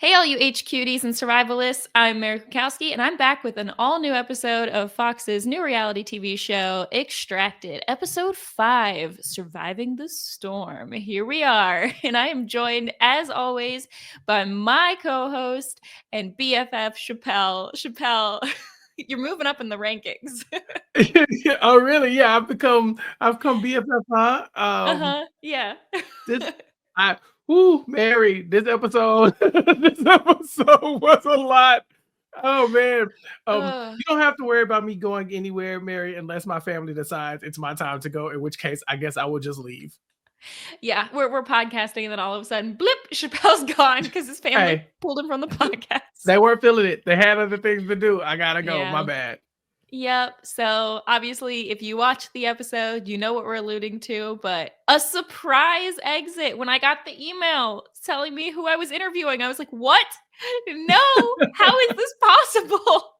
Hey, all you HQDs and survivalists. I'm Mary Kwiatkowski, and I'm back with an all new episode of Fox's new reality TV show, Extracted, Episode 5 Surviving the Storm. Here we are, and I am joined, as always, by my co host and BFF, Chappell. Chappell, you're moving up in the rankings. Oh, really? Yeah, I've come BFF, huh? Yeah. This I Mary, this episode this episode was a lot. Oh man. Ugh. You don't have to worry about me going anywhere, Mary, unless my family decides it's my time to go, in which case I guess I will just leave. Yeah, we're podcasting, and then all of a sudden, blip, Chappelle's gone because his family Hey, pulled him from the podcast. they weren't feeling it. They had other things to do. I gotta go. Yeah. My bad. Yep. So obviously, if you watch the episode, you know what we're alluding to, but a surprise exit. When I got the email telling me who I was interviewing, I was like, what? No, how is this possible?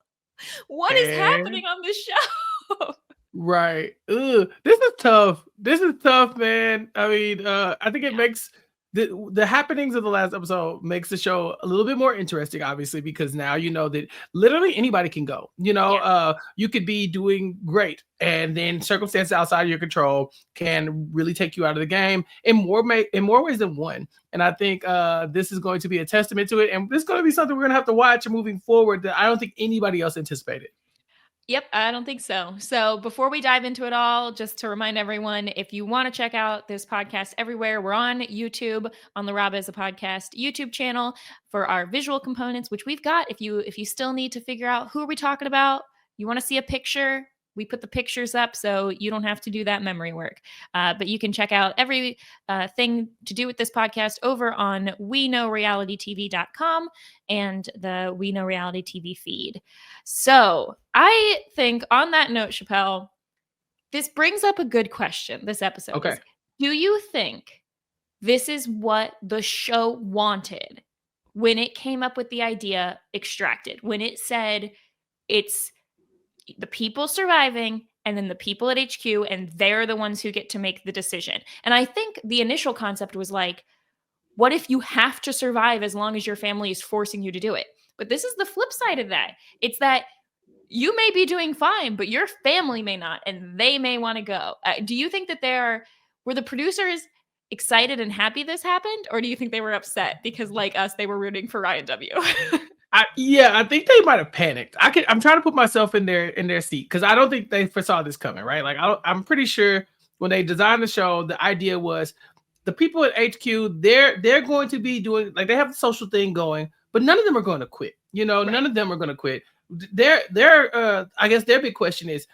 What is And happening on this show? right. Ugh. This is tough. This is tough, man. I mean, I think it Yeah. makes the happenings of the last episode makes the show a little bit more interesting, obviously, because now you know that literally anybody can go. Yeah. You could be doing great, and then circumstances outside of your control can really take you out of the game in more ways than one. And I think this is going to be a testament to it, and this is going to be something we're going to have to watch moving forward that I don't think anybody else anticipated. Yep, I don't think so. So before we dive into it all, just to remind everyone, if you want to check out this podcast everywhere, we're on YouTube on the Rob as a Podcast YouTube channel for our visual components, which we've got. If you still need to figure out who are we talking about, you want to see a picture, we put the pictures up so you don't have to do that memory work. But you can check out every thing to do with this podcast over on WeKnowRealityTV.com and the We Know Reality TV feed. So I think on that note, Chappelle, this brings up a good question. This episode Okay. is, do you think this is what the show wanted when it came up with the idea Extracted, when it said it's the people surviving and then the people at HQ, and they're the ones who get to make the decision? And I think the initial concept was like, what if you have to survive as long as your family is forcing you to do it? But this is the flip side of that. It's that you may be doing fine, but your family may not, and they may want to go. Do you think that were the producers excited and happy this happened, or do you think they were upset because, like us, they were rooting for Ryan W? I think they might have panicked. I'm trying to put myself in their seat because I don't think they foresaw this coming, right? Like I'm pretty sure when they designed the show, the idea was the people at HQ, they're going to be doing, like, they have the social thing going, but none of them are going to quit. Right. None of them are going to quit. I guess their big question is,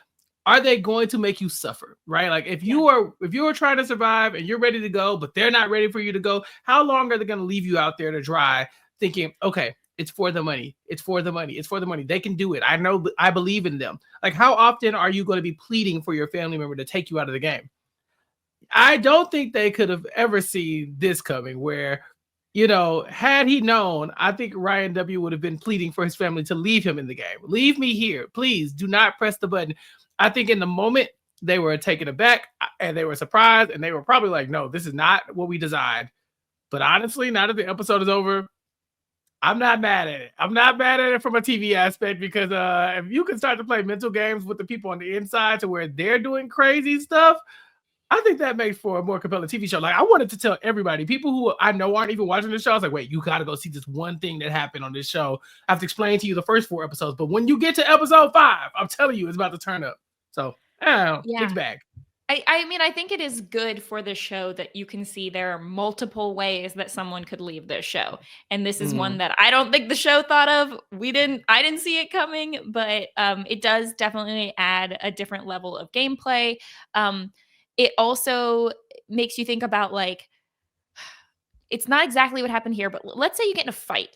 are they going to make you suffer, right? Like if you are trying to survive and you're ready to go, but they're not ready for you to go, how long are they going to leave you out there to dry thinking, okay, it's for the money. It's for the money. It's for the money. They can do it. I know. I believe in them. Like, how often are you going to be pleading for your family member to take you out of the game? I don't think they could have ever seen this coming where, had he known, I think Ryan W. would have been pleading for his family to leave him in the game. Leave me here. Please do not press the button. I think in the moment they were taken aback and they were surprised and they were probably like, no, this is not what we designed. But honestly, now that the episode is over, I'm not mad at it. I'm not mad at it from a TV aspect because if you can start to play mental games with the people on the inside to where they're doing crazy stuff, I think that makes for a more compelling TV show. Like, I wanted to tell everybody, people who I know aren't even watching the show, I was like, wait, you got to go see this one thing that happened on this show. I have to explain to you the first 4 episodes, but when you get to episode 5, I'm telling you, it's about to turn up. So, I don't know. Yeah. Mixed bag. I mean, I think it is good for the show that you can see there are multiple ways that someone could leave this show. And this is one that I don't think the show thought of. I didn't see it coming, but it does definitely add a different level of gameplay. It also makes you think about, like, it's not exactly what happened here, but let's say you get in a fight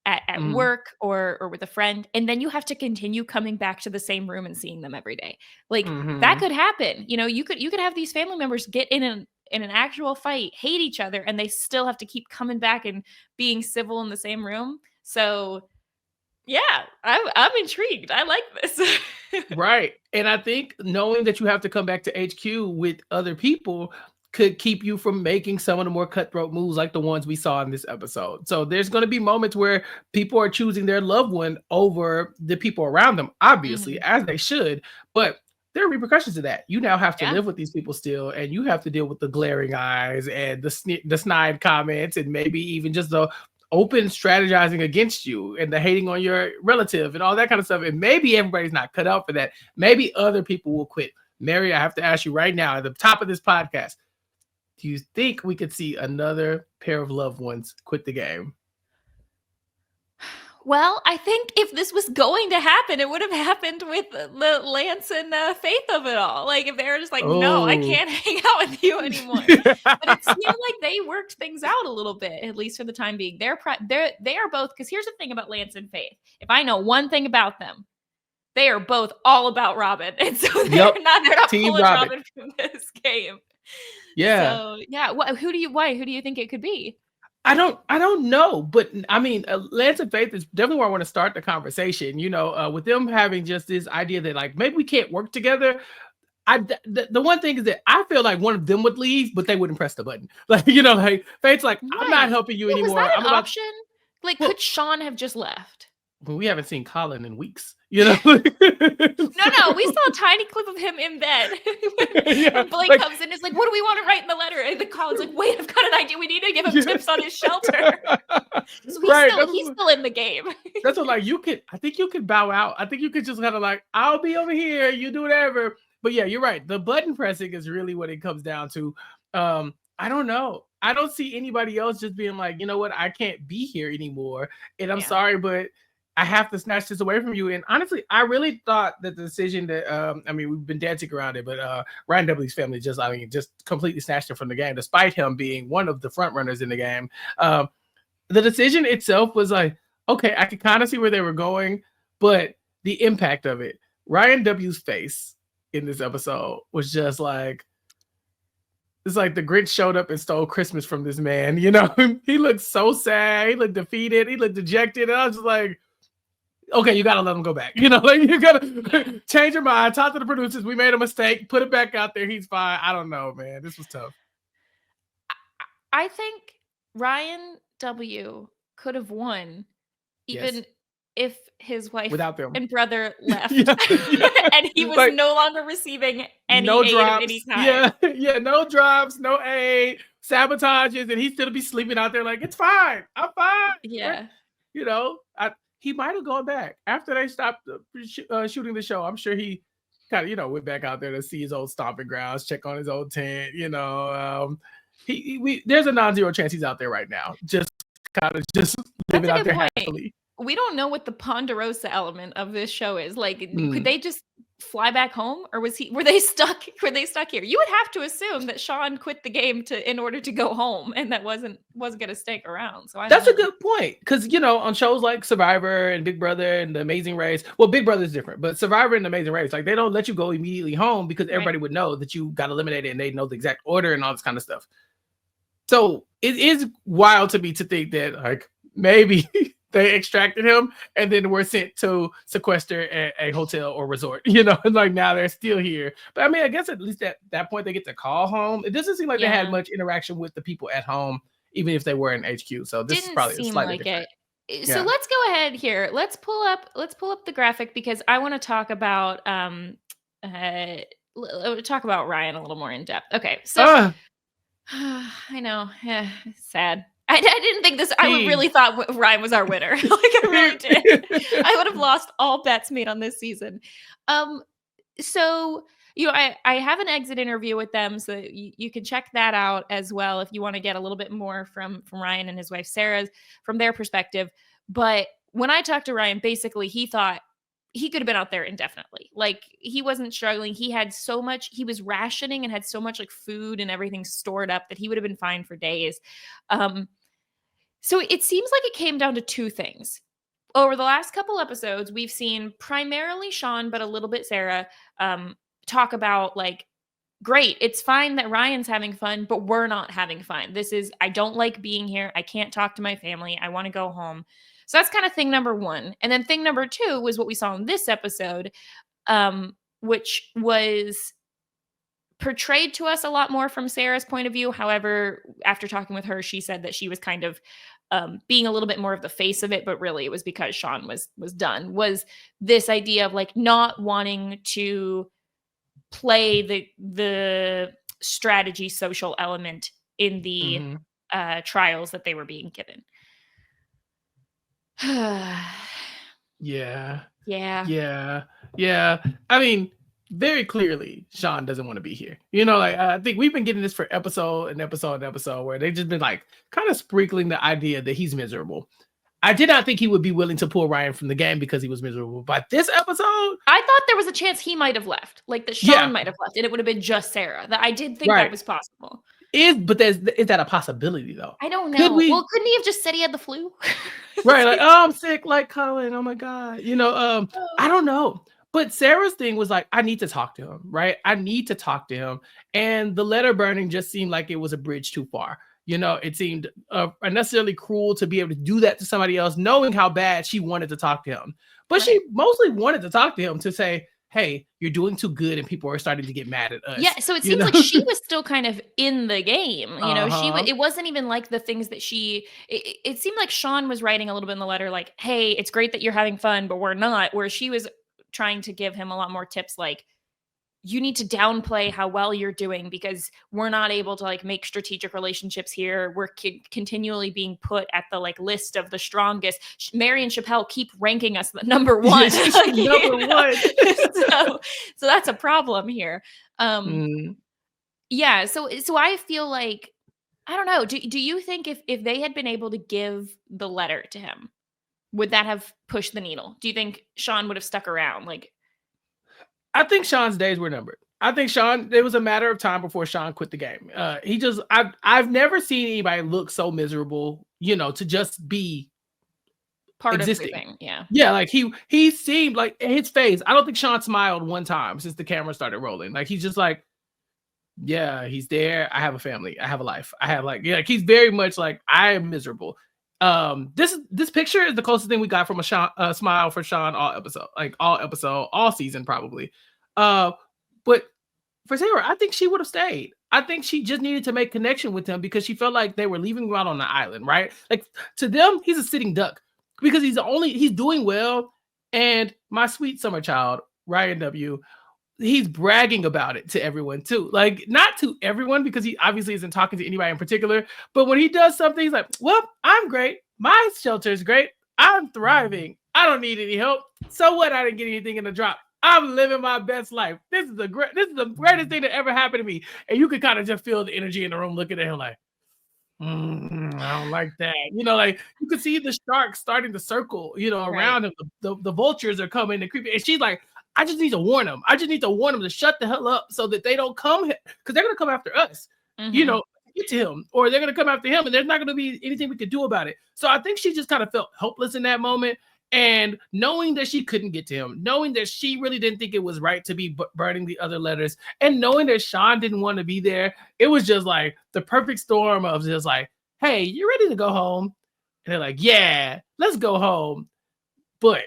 at work or with a friend, and then you have to continue coming back to the same room and seeing them every day. Like, that could happen. You could have these family members get in an actual fight, hate each other, and they still have to keep coming back and being civil in the same room. So yeah, I'm intrigued. I like this. Right. And I think knowing that you have to come back to HQ with other people could keep you from making some of the more cutthroat moves like the ones we saw in this episode. So there's going to be moments where people are choosing their loved one over the people around them, obviously, as they should. But there are repercussions to that. You now have to live with these people still, and you have to deal with the glaring eyes and the snide comments, and maybe even just the open strategizing against you and the hating on your relative and all that kind of stuff. And maybe everybody's not cut out for that. Maybe other people will quit. Mary, I have to ask you right now at the top of this podcast, do you think we could see another pair of loved ones quit the game? Well, I think if this was going to happen, it would have happened with the Lance and Faith of it all. Like, if they were just like, no, I can't hang out with you anymore. But it seemed like they worked things out a little bit, at least for the time being. They are both, because here's the thing about Lance and Faith. If I know one thing about them, they are both all about Robin. And so they're not pulling Robin from this game. Yeah. So yeah. Who do you think it could be? I don't know, but I mean, Lance and Faith is definitely where I want to start the conversation. You know, with them having just this idea that like maybe we can't work together. The one thing is that I feel like one of them would leave, but they wouldn't press the button. Like, you know, like Faith's like, I'm not helping you anymore. Was that an option? Like, could Sean have just left? Well, we haven't seen Colin in weeks, you know. No, we saw a tiny clip of him in bed. when Blake comes in, is like, "What do we want to write in the letter?" And the Colin's like, "Wait, I've got an idea. We need to give him tips on his shelter." So he's still in the game. That's what, like, I think you could bow out. I think you could just kind of like, I'll be over here, you do whatever. But yeah, you're right. The button pressing is really what it comes down to. I don't know. I don't see anybody else just being like, you know what, I can't be here anymore, and I'm sorry, but I have to snatch this away from you. And honestly, I really thought that the decision that, I mean, we've been dancing around it, but Ryan W's family just completely snatched him from the game, despite him being one of the front runners in the game. The decision itself was like, okay, I could kind of see where they were going, but the impact of it, Ryan W's face in this episode was just like, it's like the Grinch showed up and stole Christmas from this man. You know, he looked so sad. He looked defeated. He looked dejected. And I was just like, okay, you got to let him go back. You know, like you got to change your mind. Talk to the producers. We made a mistake. Put it back out there. He's fine. I don't know, man. This was tough. I think Ryan W. could have won even if his wife without them and brother left and he was like, no longer receiving any aid drops, of any kind. Yeah, no drops, no aid, sabotages, and he'd still be sleeping out there like, it's fine. I'm fine. Yeah. You know, he might have gone back after they stopped shooting the show. I'm sure he kind of, you know, went back out there to see his old stomping grounds, check on his old tent, you know. There's a non-zero chance he's out there right now. Just kind of just living out there happily. We don't know what the Ponderosa element of this show is. Like, could they just fly back home, or were they stuck here? You would have to assume that Sean quit the game in order to go home, and that wasn't going to stick around. So that's a good point, because you know, on shows like Survivor and Big Brother and The Amazing Race, well, Big Brother is different, but Survivor and The Amazing Race, like they don't let you go immediately home because everybody would know that you got eliminated and they know the exact order and all this kind of stuff. So it is wild to me to think that like maybe they extracted him and then were sent to sequester a hotel or resort, you know, and like now they're still here. But I mean, I guess at least at that point they get to call home. It doesn't seem like they had much interaction with the people at home, even if they were in HQ. So this is probably slightly different. So let's go ahead here. Let's pull up the graphic, because I want to talk about Ryan a little more in depth. Okay, so I know, sad. I didn't think this. I really thought Ryan was our winner. Like, I really did. I would have lost all bets made on this season. So, you know, I have an exit interview with them, so you can check that out as well if you want to get a little bit more from Ryan and his wife Sarah from their perspective. But when I talked to Ryan, basically he thought he could have been out there indefinitely. Like, he wasn't struggling. He had so much, he was rationing and had so much like food and everything stored up that he would have been fine for days. So it seems like it came down to two things. Over the last couple episodes, we've seen primarily Sean, but a little bit Sarah, talk about like, great, it's fine that Ryan's having fun, but we're not having fun. I don't like being here. I can't talk to my family. I want to go home. So that's kind of thing number one. And then thing number two was what we saw in this episode, which was portrayed to us a lot more from Sarah's point of view. However, after talking with her, she said that she was kind of being a little bit more of the face of it, but really it was because Sean was done. Was this idea of like not wanting to play the strategy social element in the trials that they were being given. Yeah. Yeah. I mean, very clearly, Sean doesn't want to be here. You know, like I think we've been getting this for episode where they've just been like kind of sprinkling the idea that he's miserable. I did not think he would be willing to pull Ryan from the game because he was miserable. But this episode, I thought there was a chance he might have left, like that Sean might have left, and it would have been just Sarah. That I did think that was possible. Is that a possibility though? I don't know. Well, couldn't he have just said he had the flu? Right, like, oh, I'm sick, like Colin. Oh my god, you know, I don't know. But Sarah's thing was like, I need to talk to him, right? I need to talk to him, and the letter burning just seemed like it was a bridge too far. You know, it seemed unnecessarily cruel to be able to do that to somebody else, knowing how bad she wanted to talk to him. But she mostly wanted to talk to him to say, hey, you're doing too good and people are starting to get mad at us. Yeah, so it seems like she was still kind of in the game. You know, it wasn't even like the things that it seemed like Sean was writing a little bit in the letter like, hey, it's great that you're having fun, but we're not, where she was trying to give him a lot more tips like, you need to downplay how well you're doing because we're not able to like make strategic relationships here. We're continually being put at the like list of the strongest. Mary and Chappell keep ranking us the number one. Number one. So that's a problem here. Yeah. So I feel like, I don't know. Do you think if they had been able to give the letter to him, would that have pushed the needle? Do you think Sean would have stuck around? Like, I think Sean's days were numbered. I think it was a matter of time before Sean quit the game. I've never seen anybody look so miserable, you know, to just be part existing. Of everything. Yeah. Yeah. Like he seemed like his face. I don't think Sean smiled one time since the camera started rolling. Like, he's just like, yeah, he's there. I have a family. I have a life. I have like he's very much like, I am miserable. This picture is the closest thing we got from a smile for Sean all season probably. But for Sarah, I think she would have stayed. I think she just needed to make connection with him because she felt like they were leaving him out on the island, right? Like, to them, he's a sitting duck because he's doing well. And my sweet summer child, Ryan W., he's bragging about it to everyone too. Like, not to everyone because he obviously isn't talking to anybody in particular, but when he does something, he's like, well, I'm great. My shelter is great. I'm thriving. I don't need any help. So what? I didn't get anything in the drop. I'm living my best life. This is the greatest thing that ever happened to me. And you could kind of just feel the energy in the room looking at him like, I don't like that. You know, like, you could see the sharks starting to circle, you know, around him. The vultures are coming and creeping. And she's like, I just need to warn them. I just need to warn them to shut the hell up so that they don't come here, because they're going to come after us, you know, get to him, or they're going to come after him and there's not going to be anything we could do about it. So I think she just kind of felt hopeless in that moment. And knowing that she couldn't get to him, knowing that she really didn't think it was right to be burning the other letters, and knowing that Sean didn't want to be there, it was just like the perfect storm of just like, hey, you ready to go home? And they're like, yeah, let's go home. But,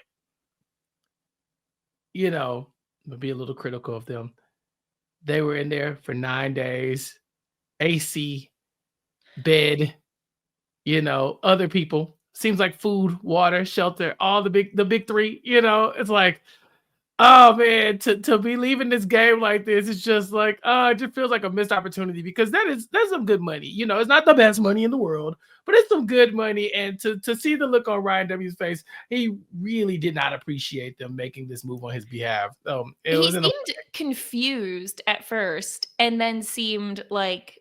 you know, I'm gonna be a little critical of them. They were in there for 9 days, AC, bed, you know, other people. Seems like food, water, shelter, all the big three, you know. It's like, oh man, to be leaving this game like this, it's just like, it just feels like a missed opportunity, because that's some good money. You know, it's not the best money in the world, but it's some good money. And to see the look on Ryan W's face, he really did not appreciate them making this move on his behalf. He seemed confused at first, and then seemed like,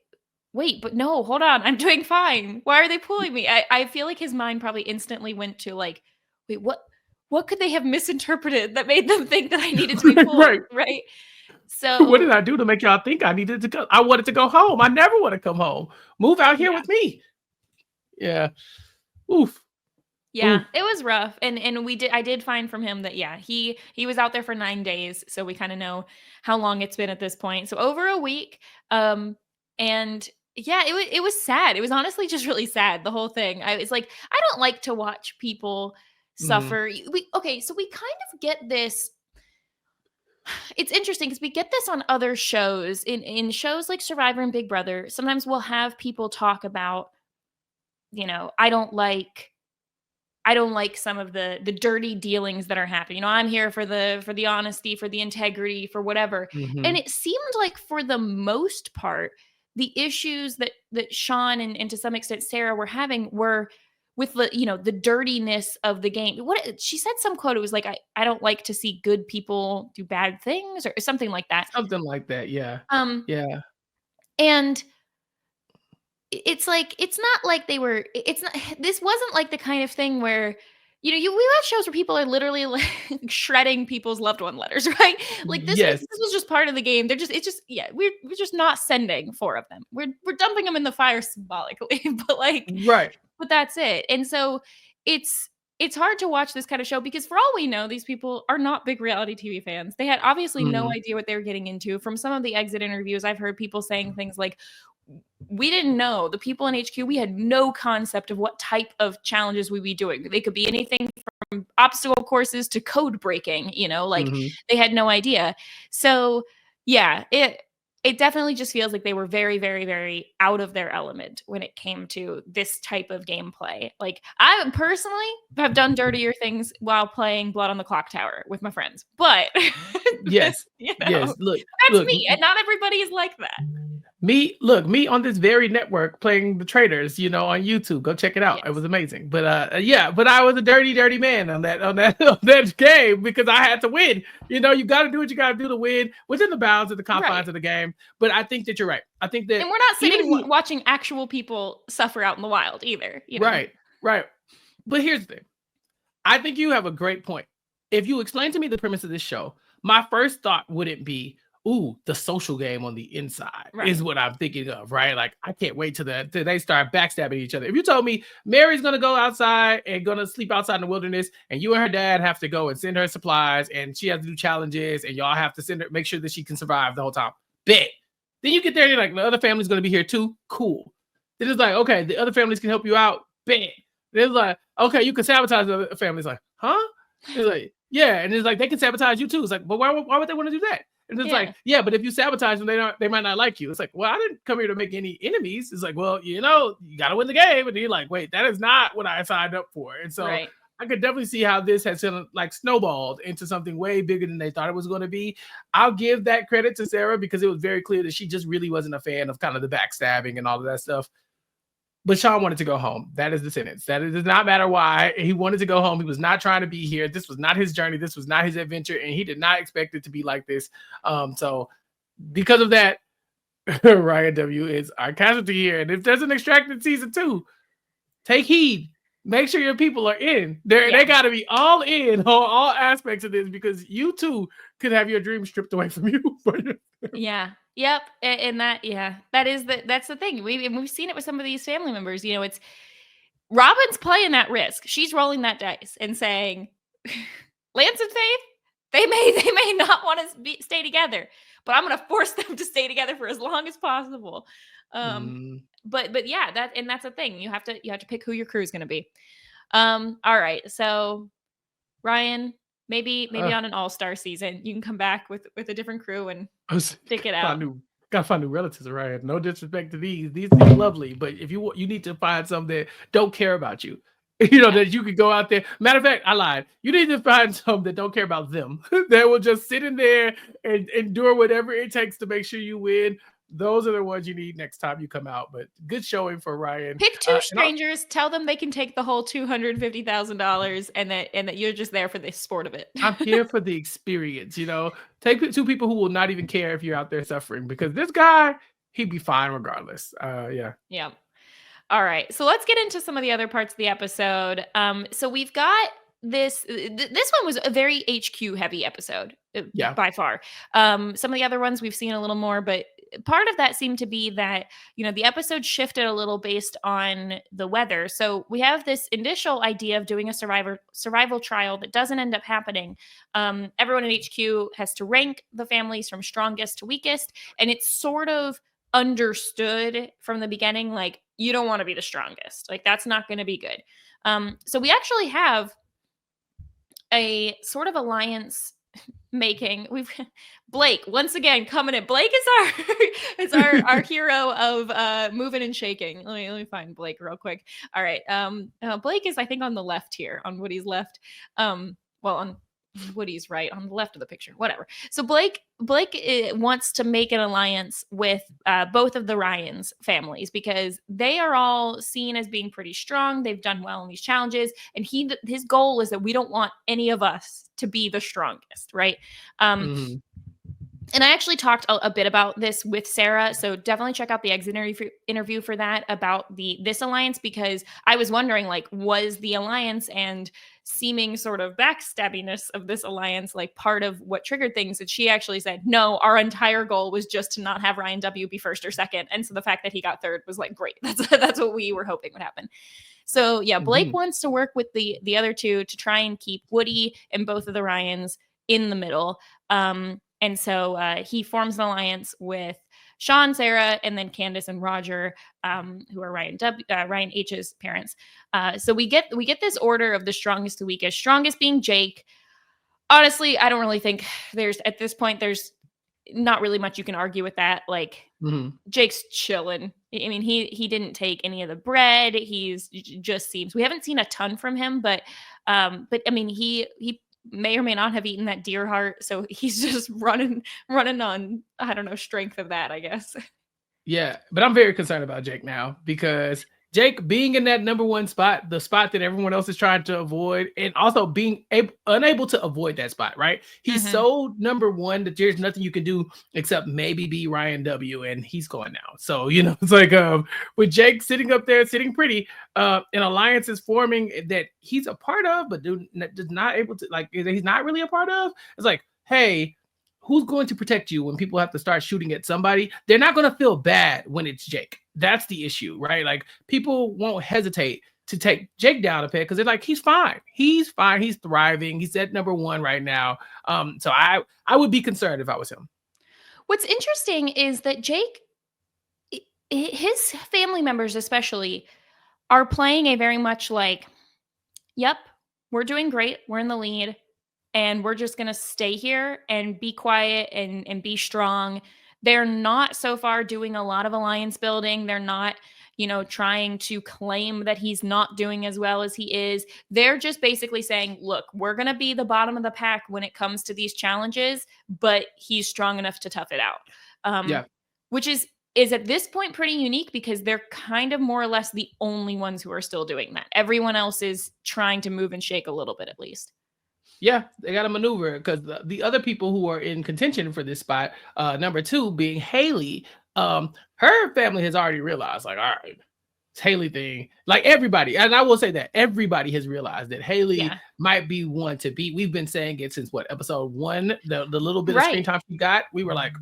wait, but no, hold on, I'm doing fine. Why are they pulling me? I feel like his mind probably instantly went to like, wait, what could they have misinterpreted that made them think that I needed to be pulled? Right? So what did I do to make y'all think I needed to go? I wanted to go home. I never want to come home. Move out here with me. Yeah. Oof. Yeah, it was rough. And I did find from him that, yeah, he was out there for 9 days. So we kind of know how long it's been at this point. So over a week. And yeah, it was sad. It was honestly just really sad, the whole thing. It's like, I don't like to watch people suffer. So we kind of get this. It's interesting because we get this on other shows. In shows like Survivor and Big Brother, sometimes we'll have people talk about, I don't like some of the dirty dealings that are happening. I'm here for the honesty, for the integrity, for whatever. And Mhm. it seemed like for the most part, the issues that Sean and to some extent Sarah were having were with the dirtiness of the game. What she said, some quote, it was like, I don't like to see good people do bad things or something like that. Something like that, yeah. Um Yeah. and it's like, it's not like they were, it's not, this wasn't like the kind of thing where we have shows where people are literally like shredding people's loved one letters, right? Like Yes. this was just part of the game. Yeah, we're just not sending four of them. We're dumping them in the fire symbolically, but like, Right. but that's it. And so it's hard to watch this kind of show because for all we know, these people are not big reality TV fans. They had obviously no Mhm. idea what they were getting into. From some of the exit interviews, I've heard people saying things like, we didn't know, the people in HQ, we had no concept of what type of challenges we'd be doing. They could be anything from obstacle courses to code breaking, like Mhm. they had no idea. So yeah, it definitely just feels like they were very, very, very out of their element when it came to this type of gameplay. Like, I personally have done dirtier things while playing Blood on the Clock Tower with my friends, but Yes. that's Yes. Look, me, and not everybody is like that. me on this very network playing the traders, on YouTube. Go check it out. It Yes. was amazing. But yeah, but I was a dirty, dirty man on that on that game because I had to win. You got to do what you got to do to win within the bounds of the confines Right. of the game. But I think that you're right. I think that And we're not even if sitting you watching actual people suffer out in the wild either. right, right. But here's the thing. I think you have a great point. If you explain to me the premise of this show, my first thought wouldn't be, ooh, the social game on the inside is Right. what I'm thinking of, right? Like, I can't wait till they start backstabbing each other. If you told me Mary's gonna go outside and gonna sleep outside in the wilderness, and you and her dad have to go and send her supplies, and she has to do challenges, and y'all have to send her, make sure that she can survive the whole time. Bet. Then you get there and you're like, the other family's gonna be here too. Cool. Then it's like, okay, the other families can help you out. Bet. Then it's like, okay, you can sabotage the other families. Like, huh? It's like, yeah, and it's like they can sabotage you too. It's like, but why would they want to do that? And it's like, Yeah. yeah, but if you sabotage them, they might not like you. It's like, well, I didn't come here to make any enemies. It's like, well, you got to win the game. And you're like, wait, that is not what I signed up for. And so Right. I could definitely see how this has like snowballed into something way bigger than they thought it was going to be. I'll give that credit to Sarah because it was very clear that she just really wasn't a fan of kind of the backstabbing and all of that stuff. But Sean wanted to go home. That is the sentence. It does not matter why. He wanted to go home. He was not trying to be here. This was not his journey. This was not his adventure. And he did not expect it to be like this. So because of that, Ryan W. is our casualty here. And if there's an Extracted season 2, take heed. Make sure your people are in. They got to be all in on all aspects of this because you too could have your dreams stripped away from you. Yeah. Yep. And that's the thing. We've seen it with some of these family members. It's Robin's playing that risk. She's rolling that dice and saying, Lance and Faith, they may not want to stay together, but I'm going to force them to stay together for as long as possible. But yeah, that's the thing. You have to pick who your crew is going to be. All right. So Ryan, maybe on an all-star season, you can come back with a different crew and stick it out. Gotta find new relatives, right? No disrespect to these are lovely, but if you need to find some that don't care about you, that you could go out there. Matter of fact, I lied. You need to find some that don't care about them. That will just sit in there and endure whatever it takes to make sure you win. Those are the ones you need next time you come out. But good showing for Ryan. Pick two strangers, tell them they can take the whole $250,000 and that you're just there for the sport of it. I'm here for the experience, Take 2 people who will not even care if you're out there suffering because this guy, he'd be fine regardless. Yeah. Yeah. All right. So let's get into some of the other parts of the episode. So we've got this one was a very HQ heavy episode, by far. Some of the other ones we've seen a little more, but part of that seemed to be that the episode shifted a little based on the weather. So we have this initial idea of doing a survival trial that doesn't end up happening. Everyone in HQ has to rank the families from strongest to weakest, and it's sort of understood from the beginning, like, you don't want to be the strongest, like that's not going to be good. So we actually have a sort of alliance making. We've Blake once again coming in. Blake is our hero of moving and shaking. Let me find Blake real quick. All right. Blake is, I think, on the left here, on Woody's left. Well, on Woody's right, on the left of the picture, whatever. So Blake wants to make an alliance with both of the Ryans families because they are all seen as being pretty strong. They've done well in these challenges, and his goal is that we don't want any of us to be the strongest, right? And I actually talked a bit about this with Sarah, so definitely check out the exit interview for that about this alliance, because I was wondering, like, was the alliance and seeming sort of backstabbiness of this alliance like part of what triggered things? And she actually said, no, our entire goal was just to not have Ryan W be first or second, and so the fact that he got third was like great. That's what we were hoping would happen. So yeah, Blake wants to work with the other two to try and keep Woody and both of the Ryans in the middle. And so he forms an alliance with Sean, Sarah, and then Candace and Roger, who are Ryan H's parents. So we get this order of the strongest to weakest. Strongest being Jake. Honestly, I don't really think at this point there's not really much you can argue with that. Like Jake's chilling. I mean, he didn't take any of the bread. He's just seems, we haven't seen a ton from him, but I mean, he may or may not have eaten that deer heart, so he's just running on, I don't know, strength of that, I guess. Yeah, but I'm very concerned about Jake now, because Jake being in that number one spot, the spot that everyone else is trying to avoid, and also being unable to avoid that spot, right? He's so number one that there's nothing you can do except maybe be Ryan W, and he's going now. So, you know, it's like with Jake sitting up there, sitting pretty, an alliance is forming that he's a part of, but just not able to, like, he's not really a part of. It's like, hey, who's going to protect you when people have to start shooting at somebody? They're not going to feel bad when it's Jake. That's the issue, right? Like, people won't hesitate to take Jake down a peg because they're like, he's fine. He's fine. He's thriving. He's at number one right now. So I would be concerned if I was him. What's interesting is that Jake, his family members especially, are playing a very much like, yep, we're doing great. We're in the lead. And we're just going to stay here and be quiet and be strong. They're not so far doing a lot of alliance building. They're not, you know, trying to claim that he's not doing as well as he is. They're just basically saying, look, we're going to be the bottom of the pack when it comes to these challenges, but he's strong enough to tough it out. Which is at this point pretty unique, because they're kind of more or less the only ones who are still doing that. Everyone else is trying to move and shake a little bit, at least. Yeah, they got to maneuver, because the other people who are in contention for this spot, number two being Haley, her family has already realized, like, all right, it's Haley thing. Like, everybody, and I will say that everybody has realized that Haley might be one to beat. We've been saying it since episode 1, the little bit of screen time she got. We were like,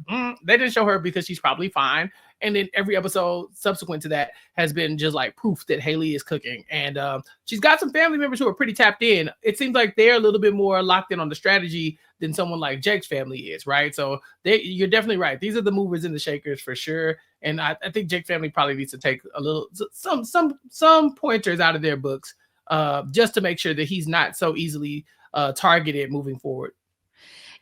they didn't show her because she's probably fine. And then every episode subsequent to that has been just like proof that Haley is cooking. And she's got some family members who are pretty tapped in. It seems like they're a little bit more locked in on the strategy than someone like Jake's family is, right? So you're definitely right. These are the movers and the shakers for sure. And I think Jake's family probably needs to take a little, some pointers out of their books just to make sure that he's not so easily targeted moving forward.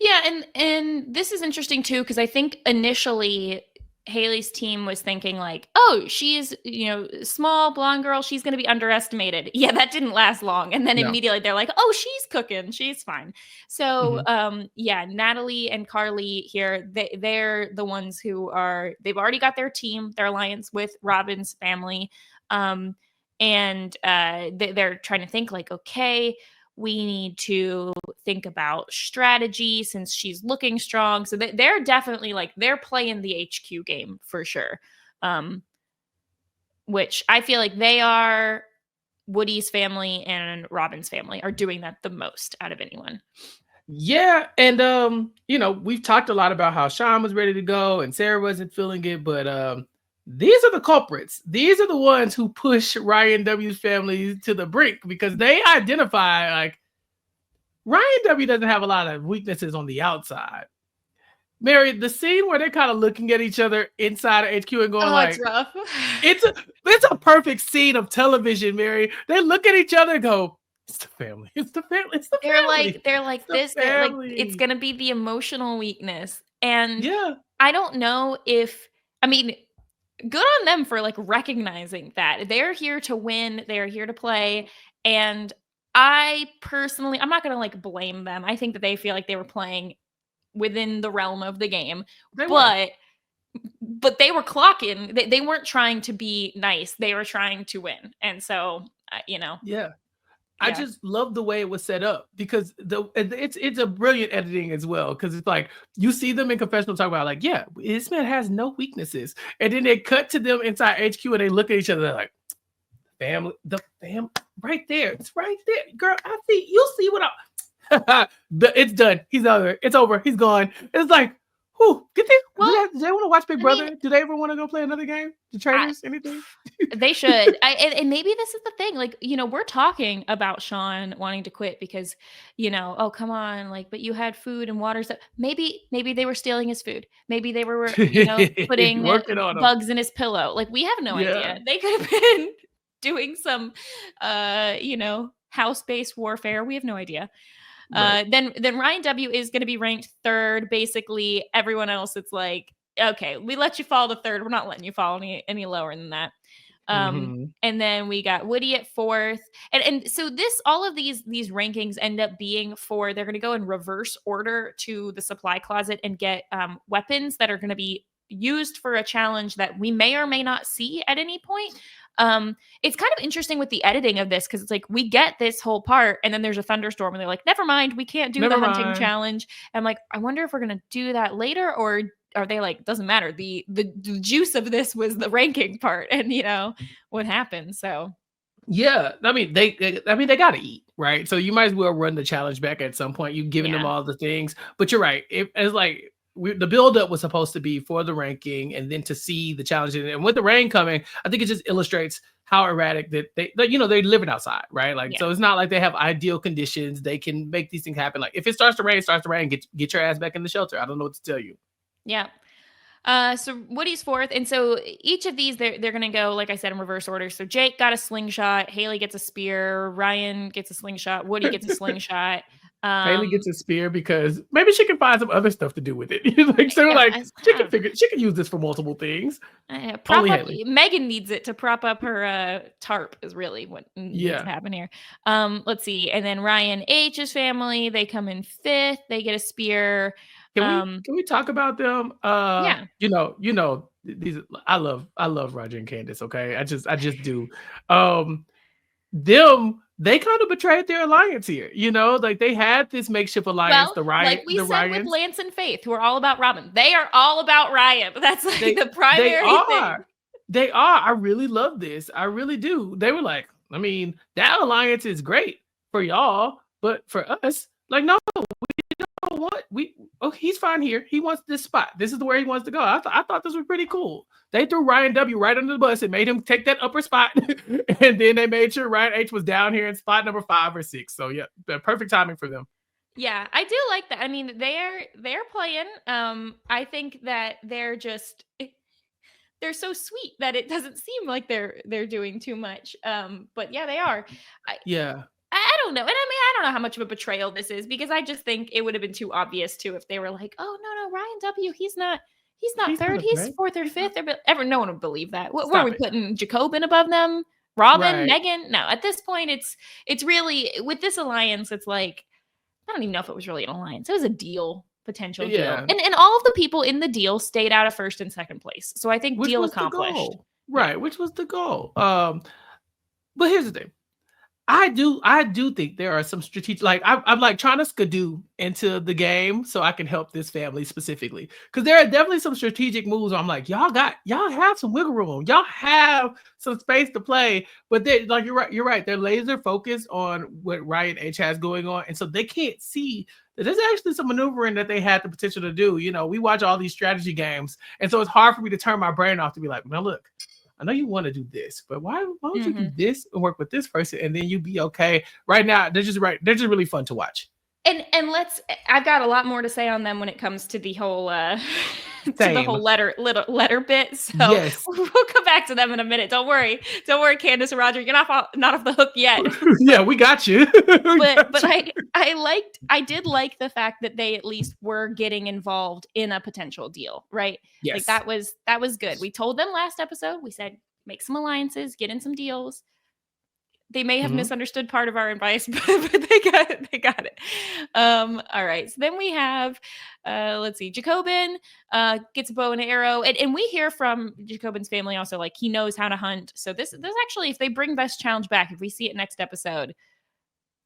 Yeah, and this is interesting too, because I think initially Haley's team was thinking like, oh, she's, you know, small blonde girl, she's going to be underestimated. Yeah, that didn't last long. And then immediately they're like, oh, she's cooking, she's fine. So yeah, Natalie and Carly here, they're the ones who they've already got their team, their alliance with Robin's family. And they're trying to think like, okay, we need to think about strategy since she's looking strong. So they're definitely like, they're playing the HQ game for sure. Which I feel like they are, Woody's family and Robin's family are doing that the most out of anyone. Yeah. And, you know, we've talked a lot about how Sean was ready to go and Sarah wasn't feeling it, but these are the culprits. These are the ones who push Ryan W's family to the brink, because they identify like Ryan W doesn't have a lot of weaknesses on the outside. Mary, the scene where they're kind of looking at each other inside of HQ and going like, it's rough. it's a perfect scene of television, Mary. They look at each other and go, It's the family. It's the family. It's the They're family. like It's this. the They're like it's family. gonna be the emotional weakness, and Yeah. I don't know if I mean, good on them for like recognizing that they're here to win. They're here to play, and I personally, I'm not gonna like blame them. I think that they feel like they were playing within the realm of the game, They were. but they were clocking. They weren't trying to be nice. They were trying to win, and so you know, Yeah. I yeah, just love the way it was set up because it's a brilliant editing as well because it's like you see them in confessional talk about like, yeah, this man has no weaknesses, and then they cut to them inside HQ and they look at each other like, family, the fam, right there, it's right there, girl. I see, you'll see what I. It's done. He's over. It's over. He's gone. It's like, who get there? Well, Do they want to watch Big I Brother? mean, Do they ever want to go play another game? The traitors, anything? they should. And maybe this is the thing. Like, you know, we're talking about Sean wanting to quit because, you know, oh come on, like, but you had food and water. So maybe they were stealing his food. Maybe they were, you know, putting Working on them. bugs in his pillow. Like, we have no Yeah. idea. They could have been doing some, you know, house-based warfare. We have no idea. Right. Then Ryan W is going to be ranked third. Basically, everyone else, it's like, okay, we let you fall to third. We're not letting you fall any lower than that. Mhm. And then we got Woody at fourth, and so all of these rankings end up being for they're going to go in reverse order to the supply closet and get weapons that are going to be used for a challenge that we may or may not see at any point. It's kind of interesting with the editing of this because it's like we get this whole part and then there's a thunderstorm and they're like, never mind, we can't do the Never hunting mind. challenge. I'm like, I wonder if we're gonna do that later or are they like, doesn't matter. The juice of this was the ranking part and you know what happened. So Yeah, I mean they got to eat, right? So you might as well run the challenge back at some point. You've given them yeah. all the things, but you're right. It's like the build up was supposed to be for the ranking, and then to see the challenge. And with the rain coming, I think it just illustrates how erratic that they're living outside, right? Like, Yeah. so it's not like they have ideal conditions. They can make these things happen. Like if it starts to rain, it starts to rain. Get your ass back in the shelter. I don't know what to tell you. Yeah. So Woody's fourth, and so each of these they're gonna go like I said in reverse order. So Jake got a slingshot, Haley gets a spear, Ryan gets a slingshot, Woody gets a slingshot. Haley gets a spear because maybe she can find some other stuff to do with it. Like so, Yeah, like she can use this for multiple things. prop Only up. Haley. Megan needs it to prop up her tarp is really what needs to Yeah. happen here. Let's see, and then Ryan H's family they come in fifth, they get a spear. Can we talk about them? Yeah. These I love Roger and Candace, okay? I just do. Them they kind of betrayed their alliance here, like they had this makeshift alliance, Well, like we the said with Ryans. Lance and Faith, who are all about Robin, they are all about Ryan. That's like They the they primary thing. are. They are. I really love this. I really do. They were like, I mean, that alliance is great for y'all, but for us, like, no, what he's fine here. He wants this spot. This is where he wants to go. I thought this was pretty cool. They threw Ryan W right under the bus and made him take that upper spot, and then they made sure Ryan H was down here in spot number 5 or 6. So yeah, the perfect timing for them. Yeah, I do like that. I mean, they're playing. I think that they're so sweet that it doesn't seem like they're doing too much. But yeah, they are. Yeah. I don't know. And I mean, I don't know how much of a betrayal this is because I just think it would have been too obvious too if they were like, "Oh no, Ryan W, he's not third, he's fourth or fifth." No one would believe that. What were we putting Jacobin above them? Robin, Right. Megan? No, at this point it's really with this alliance, it's like I don't even know if it was really an alliance. It was a deal, potential deal. And all of the people in the deal stayed out of first and second place. So I think deal accomplished. Right, which was the goal. But here's the thing. I do think there are some strategic, like I'm like trying to skidoo into the game so I can help this family specifically. Because there are definitely some strategic moves where I'm like, y'all have some wiggle room. Y'all have some space to play. But they like you're right. They're laser focused on what Ryan H has going on. And so they can't see that there's actually some maneuvering that they had the potential to do. We watch all these strategy games. And so it's hard for me to turn my brain off to be like, now look, I know you want to do this, but why don't you do this and work with this person and then you be okay? Right now, they're just really fun to watch. And I've got a lot more to say on them when it comes to the whole to the whole letter bit. So Yes. we'll come back to them in a minute. Don't worry, Candace and Roger, you're not off the hook yet. Yeah, we got you. But I did like the fact that they at least were getting involved in a potential deal, right? Yes. Like that was good. We told them last episode, we said make some alliances, get in some deals. They may have misunderstood part of our advice, but they got it. All right. So then we have, let's see, Jacobin gets a bow and arrow, and we hear from Jacobin's family also, like he knows how to hunt. So this actually, if they bring Best Challenge back, if we see it next episode,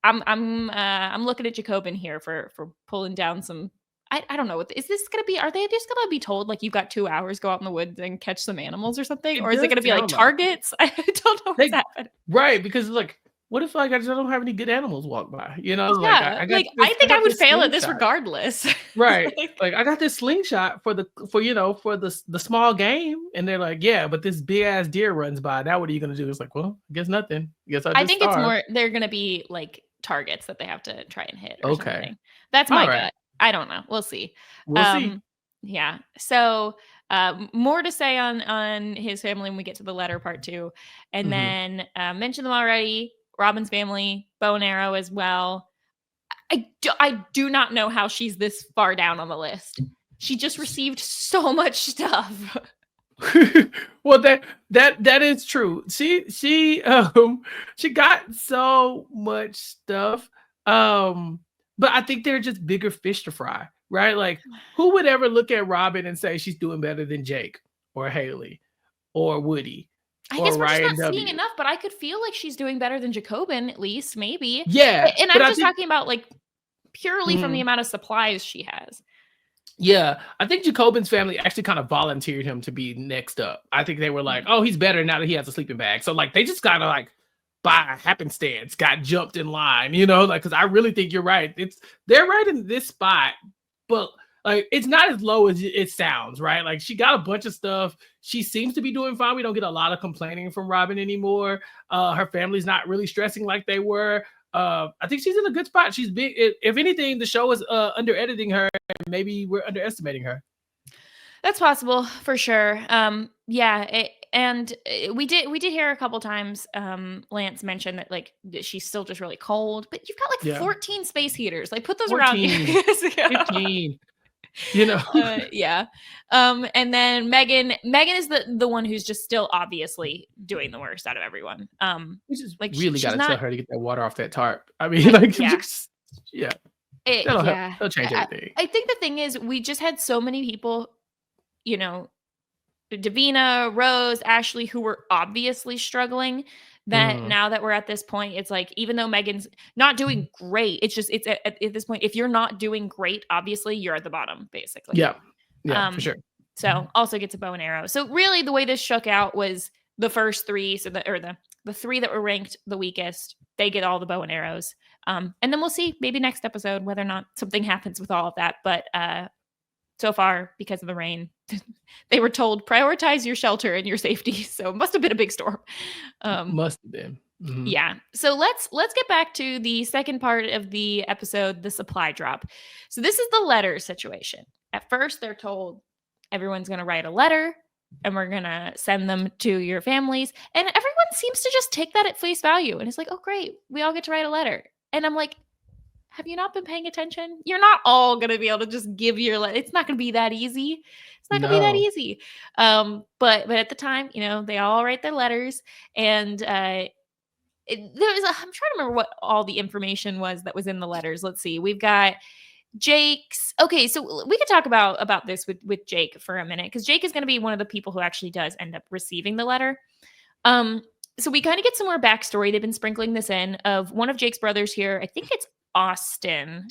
I'm looking at Jacobin here for pulling down some. I don't know. Is this going to be? Are they just going to be told like you've got 2 hours, go out in the woods and catch some animals or something, or is it going to be like targets? I don't know what's happening. Right, because like, what if like I just don't have any good animals walk by? You know, yeah, I think I would fail at this regardless. Right, like I got this slingshot for the small game, and they're like, yeah, but this big ass deer runs by. Now what are you going to do? It's like, well, I guess nothing. I think it's more they're going to be like targets that they have to try and hit. Or something. That's my gut. I don't know. We'll see. We'll see. Yeah. So more to say on his family when we get to the letter part 2. And then mentioned them already. Robin's family, bow and arrow as well. I do not know how she's this far down on the list. She just received so much stuff. Well, that is true. She got so much stuff. But I think they're just bigger fish to fry, right? Like, who would ever look at Robin and say she's doing better than Jake or Haley or Woody? I guess we're just not seeing enough, but I could feel like she's doing better than Jacobin, at least, maybe. Yeah. And I'm just talking about like purely from the amount of supplies she has. Yeah, I think Jacobin's family actually kind of volunteered him to be next up. I think they were like, oh, he's better now that he has a sleeping bag. So like they just kind of like by happenstance got jumped in line, like, because I really think you're right. They're right in this spot, but like it's not as low as it sounds, right? Like she got a bunch of stuff. She seems to be doing fine. We don't get a lot of complaining from Robin anymore. Her family's not really stressing like they were. I think she's in a good spot. She's big. If anything, the show is under editing her, and maybe we're underestimating her. That's possible for sure. We did hear a couple times Lance mention that like she's still just really cold, but you've got like 14 space heaters. Like put those 14, around you. 15. And then Megan is the one who's just still obviously doing the worst out of everyone. We just like really got to tell her to get that water off that tarp. I mean, like, that'll change everything. I think the thing is, we just had so many people, Davina, Rose, Ashley, who were obviously struggling. That now that we're at this point, it's like, even though Megan's not doing great, it's at this point, if you're not doing great, obviously you're at the bottom, basically. Yeah, for sure. So also gets a bow and arrow. So really the way this shook out was the first 3, so the 3 that were ranked the weakest, they get all the bow and arrows. And then we'll see maybe next episode whether or not something happens with all of that. But so far, because of the rain, they were told prioritize your shelter and your safety. So it must have been a big storm. Must have been. Mm-hmm. Yeah. So let's get back to the second part of the episode, the supply drop. So this is the letter situation. At first, they're told everyone's going to write a letter and we're going to send them to your families. And everyone seems to just take that at face value. And it's like, oh, great. We all get to write a letter. And I'm like, have you not been paying attention? You're not all going to be able to just give your letter. It's not going to be that easy. It's not going to be that easy. But at the time, they all write their letters. And I'm trying to remember what all the information was that was in the letters. Let's see. We've got Jake's. Okay, so we could talk about this with Jake for a minute, because Jake is going to be one of the people who actually does end up receiving the letter. So we kind of get some more backstory. They've been sprinkling this in of one of Jake's brothers here. I think it's Austin.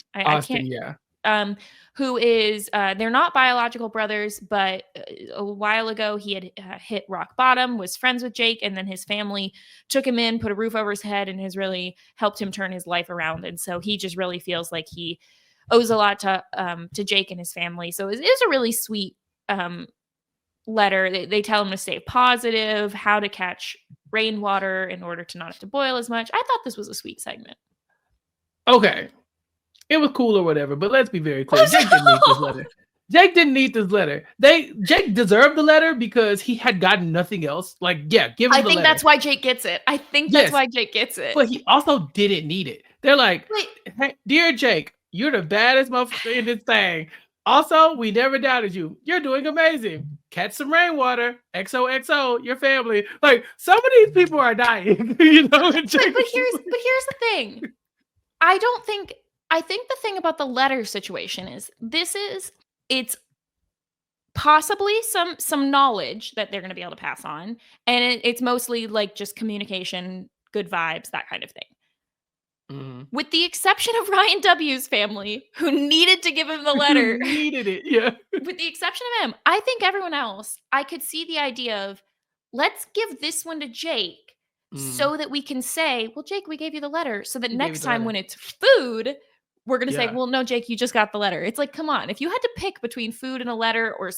Who is, they're not biological brothers, but a while ago he had hit rock bottom, was friends with Jake, and then his family took him in, put a roof over his head, and has really helped him turn his life around. And so he just really feels like he owes a lot to Jake and his family. So it is a really sweet letter. They tell him to stay positive, how to catch rainwater in order to not have to boil as much. I thought this was a sweet segment. Okay. It was cool or whatever, but let's be very clear. Jake didn't read this letter. Jake didn't need this letter. Jake deserved the letter because he had gotten nothing else. Like, yeah, give him I the think letter. that's why Jake gets it. I think that's why Jake gets it. But he also didn't need it. They're like, Wait. hey, dear Jake, you're the baddest motherfucker in this thing. Also, we never doubted you. You're doing amazing. Catch some rainwater. XOXO, your family. Like, some of these people are dying. You know. But here's the thing. I think the thing about the letter situation is it's possibly some knowledge that they're going to be able to pass on, and it's mostly like just communication, good vibes, that kind of thing. Mm-hmm. With the exception of Ryan W's family, who needed to give him the letter. Needed it, yeah. With the exception of him, I think everyone else, I could see the idea of, let's give this one to Jake so that we can say, well, Jake, we gave you the letter. So that next time when it's food, we're going to say, well, no, Jake, you just got the letter. It's like, come on. If you had to pick between food and a letter or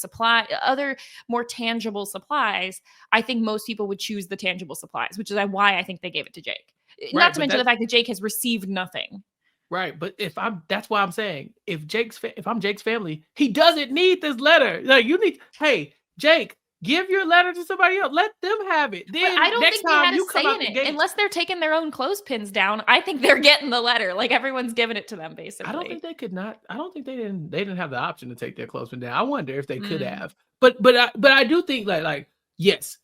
other more tangible supplies, I think most people would choose the tangible supplies, which is why I think they gave it to Jake. Right, not to mention the fact that Jake has received nothing. Right, but that's why I'm saying, if I'm Jake's family, he doesn't need this letter. Like, hey, Jake, give your letter to somebody else. Let them have it. Then but I don't next think time they had you a come say out in the it, gate, unless they're taking their own clothespins down. I think they're getting the letter. Like, everyone's giving it to them, basically. I don't think they could not. I don't think they didn't have the option to take their clothespin down. I wonder if they could have. But I do think like yes,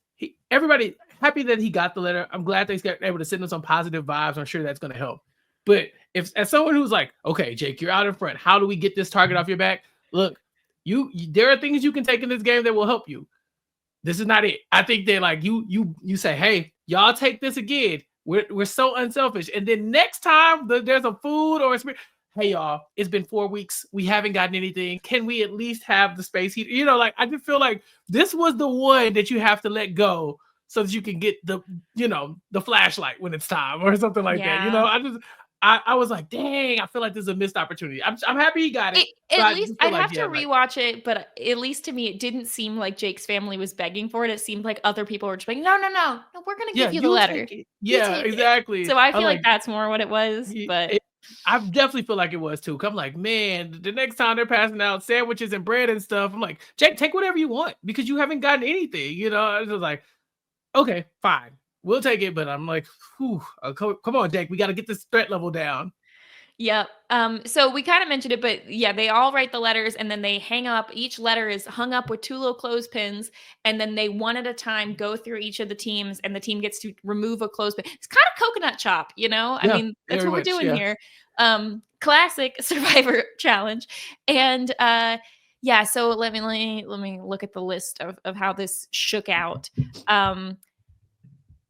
everybody happy that he got the letter. I'm glad they got able to send him some positive vibes. I'm sure that's going to help. But as someone who's like, okay, Jake, you're out in front. How do we get this target off your back? Look, there are things you can take in this game that will help you. This is not it. I think that like you say, hey, y'all take this again. We're so unselfish. And then next time there's a food or a hey y'all, it's been 4 weeks. We haven't gotten anything. Can we at least have the space heater? You know, like I just feel like this was the one that you have to let go so that you can get the flashlight when it's time or something like that. You know, I was like, dang, I feel like this is a missed opportunity. I'm happy he got it. At least I'd have to rewatch it, but at least to me, it didn't seem like Jake's family was begging for it. It seemed like other people were just like, no, we're gonna give you the letter. Yeah, exactly. So I feel like that's more what it was. But I definitely feel like it was too. I'm like, man, the next time they're passing out sandwiches and bread and stuff, I'm like, Jake, take whatever you want because you haven't gotten anything. You know, I was like, okay, fine. We'll take it, but I'm like, come on, Jake. We got to get this threat level down. Yep. So we kind of mentioned it, but yeah, they all write the letters and then they hang up. Each letter is hung up with 2 little clothespins, and then they one at a time go through each of the teams, and the team gets to remove a clothespin. It's kind of coconut chop, you know? I mean, that's what we're doing here. Classic Survivor challenge. And so let me look at the list of how this shook out.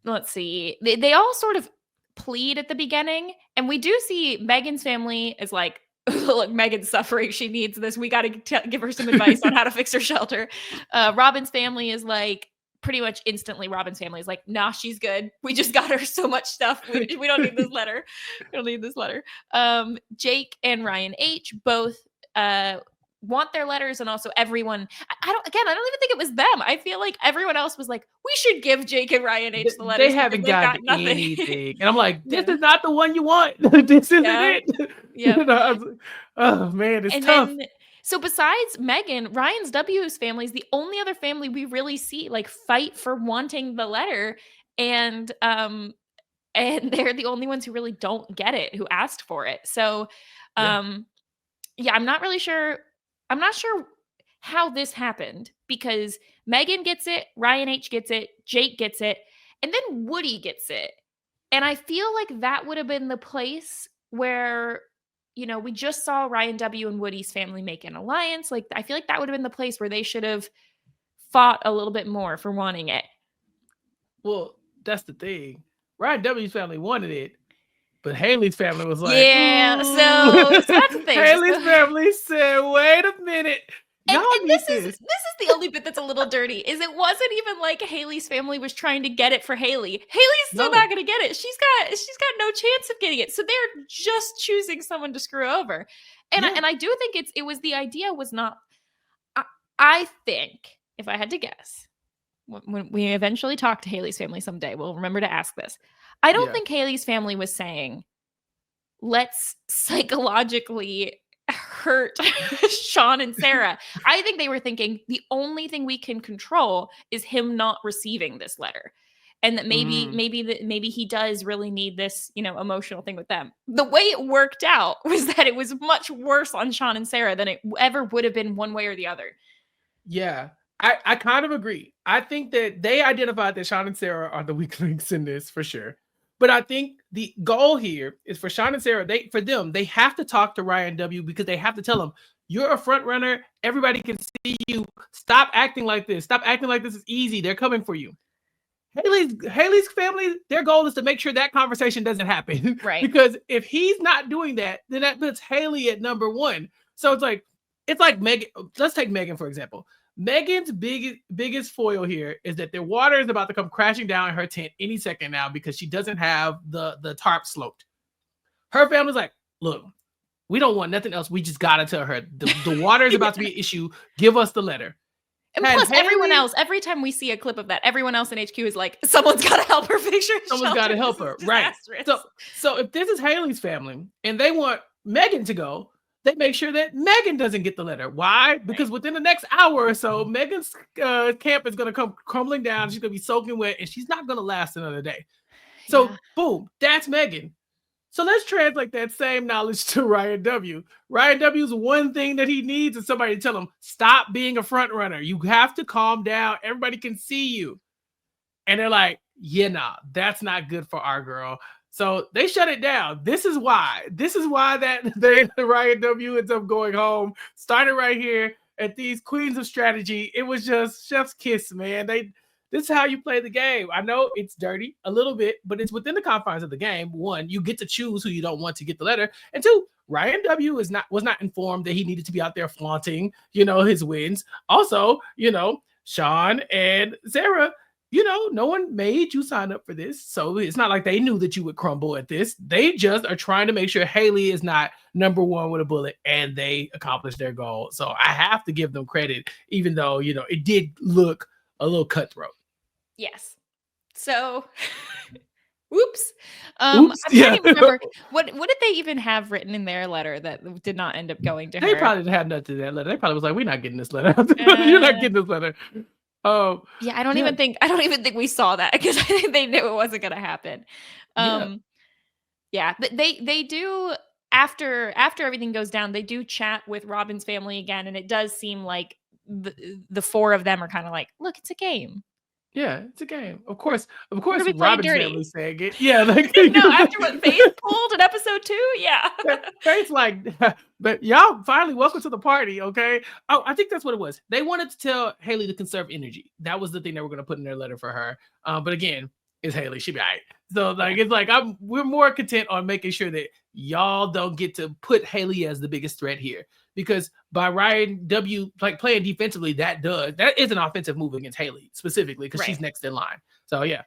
Let's see. They all sort of plead at the beginning, and we do see Megan's family is like, look, Megan's suffering, she needs this, we got to give her some advice on how to fix her shelter. Robin's family is like, pretty much instantly Robin's family is like, nah, she's good, we just got her so much stuff, we don't need this letter. Jake and Ryan H both want their letters, and also everyone, I don't even think it was them. I feel like everyone else was like, we should give Jake and Ryan H the letters. They haven't got anything. And I'm like, this is not the one you want. This isn't it. Yeah. Oh man, it's tough. So besides Megan, Ryan's W's family is the only other family we really see like fight for wanting the letter. And they're the only ones who really don't get it, who asked for it. So I'm not really sure. I'm not sure how this happened, because Megan gets it, Ryan H gets it, Jake gets it, and then Woody gets it. And I feel like that would have been the place where, you know, we just saw Ryan W and Woody's family make an alliance. Like, I feel like that would have been the place where they should have fought a little bit more for wanting it. Well, that's the thing. Ryan W's family wanted it, but Haley's family was like, yeah, so that's the thing. Haley's family said, wait a minute. And this is the only bit that's a little dirty, is it wasn't even like Haley's family was trying to get it for Haley. Haley's still not going to get it. She's got no chance of getting it. So they're just choosing someone to screw over. And I do think it was, the idea was not, I think, if I had to guess, when we eventually talk to Haley's family someday, we'll remember to ask this. I don't think Haley's family was saying, let's psychologically hurt Sean and Sarah. I think they were thinking the only thing we can control is him not receiving this letter. And that maybe he does really need this, emotional thing with them. The way it worked out was that it was much worse on Sean and Sarah than it ever would have been one way or the other. Yeah, I kind of agree. I think that they identified that Sean and Sarah are the weak links in this for sure. But I think the goal here is for Sean and Sarah, they have to talk to Ryan W. because they have to tell him, you're a front runner. Everybody can see you. Stop acting like this. Stop acting like this is easy. They're coming for you. Haley's family, their goal is to make sure that conversation doesn't happen. Right. Because if he's not doing that, then that puts Haley at number one. So it's like Megan. Let's take Megan, for example. Megan's biggest foil here is that the water is about to come crashing down in her tent any second now because she doesn't have the tarp sloped. Her family's like, look, we don't want nothing else. We just gotta tell her the water is about to be an issue. Give us the letter. And plus, everyone else, every time we see a clip of that, everyone else in HQ is like, someone's got to help her picture. Someone's got to help her. Right. So if this is Haley's family and they want Megan to go, they make sure that Megan doesn't get the letter. Why? Because within the next hour or so, Megan's camp is going to come crumbling down. She's going to be soaking wet and she's not going to last another day. So boom, that's Megan. So let's translate that same knowledge to Ryan W. Ryan W's one thing that he needs is somebody to tell him, stop being a front runner. You have to calm down. Everybody can see you. And they're like, yeah, nah, that's not good for our girl. So they shut it down. This is why that Ryan W ends up going home. Started right here at these Queens of Strategy. It was just chef's kiss, man. This is how you play the game. I know it's dirty a little bit, but it's within the confines of the game. One, you get to choose who you don't want to get the letter. And two, Ryan W was not informed that he needed to be out there flaunting, his wins. Also, Sean and Sarah, no one made you sign up for this. So it's not like they knew that you would crumble at this. They just are trying to make sure Haley is not number one with a bullet, and they accomplished their goal. So I have to give them credit, even though, it did look a little cutthroat. Yes. So, whoops. I'm trying to remember what did they even have written in their letter that did not end up going to her? They probably didn't have nothing in that letter. They probably was like, "We're not getting this letter. You're not getting this letter." Oh, yeah. I don't even think we saw that because I think they knew it wasn't going to happen. Yeah, but they do after everything goes down. They do chat with Robin's family again, and it does seem like the four of them are kind of like, look, it's a game. Yeah, it's a game. Of course, Robin's family saying it. Yeah, like no, after what Faith pulled in episode 2, yeah. Faith's like, but y'all finally welcome to the party, okay? Oh, I think that's what it was. They wanted to tell Haley to conserve energy. That was the thing they were going to put in their letter for her. But again, it's Haley. She'll be all right. So it's like we're more content on making sure that y'all don't get to put Haley as the biggest threat here. Because by Ryan W playing defensively, that is an offensive move against Haley specifically because she's next in line. So yeah,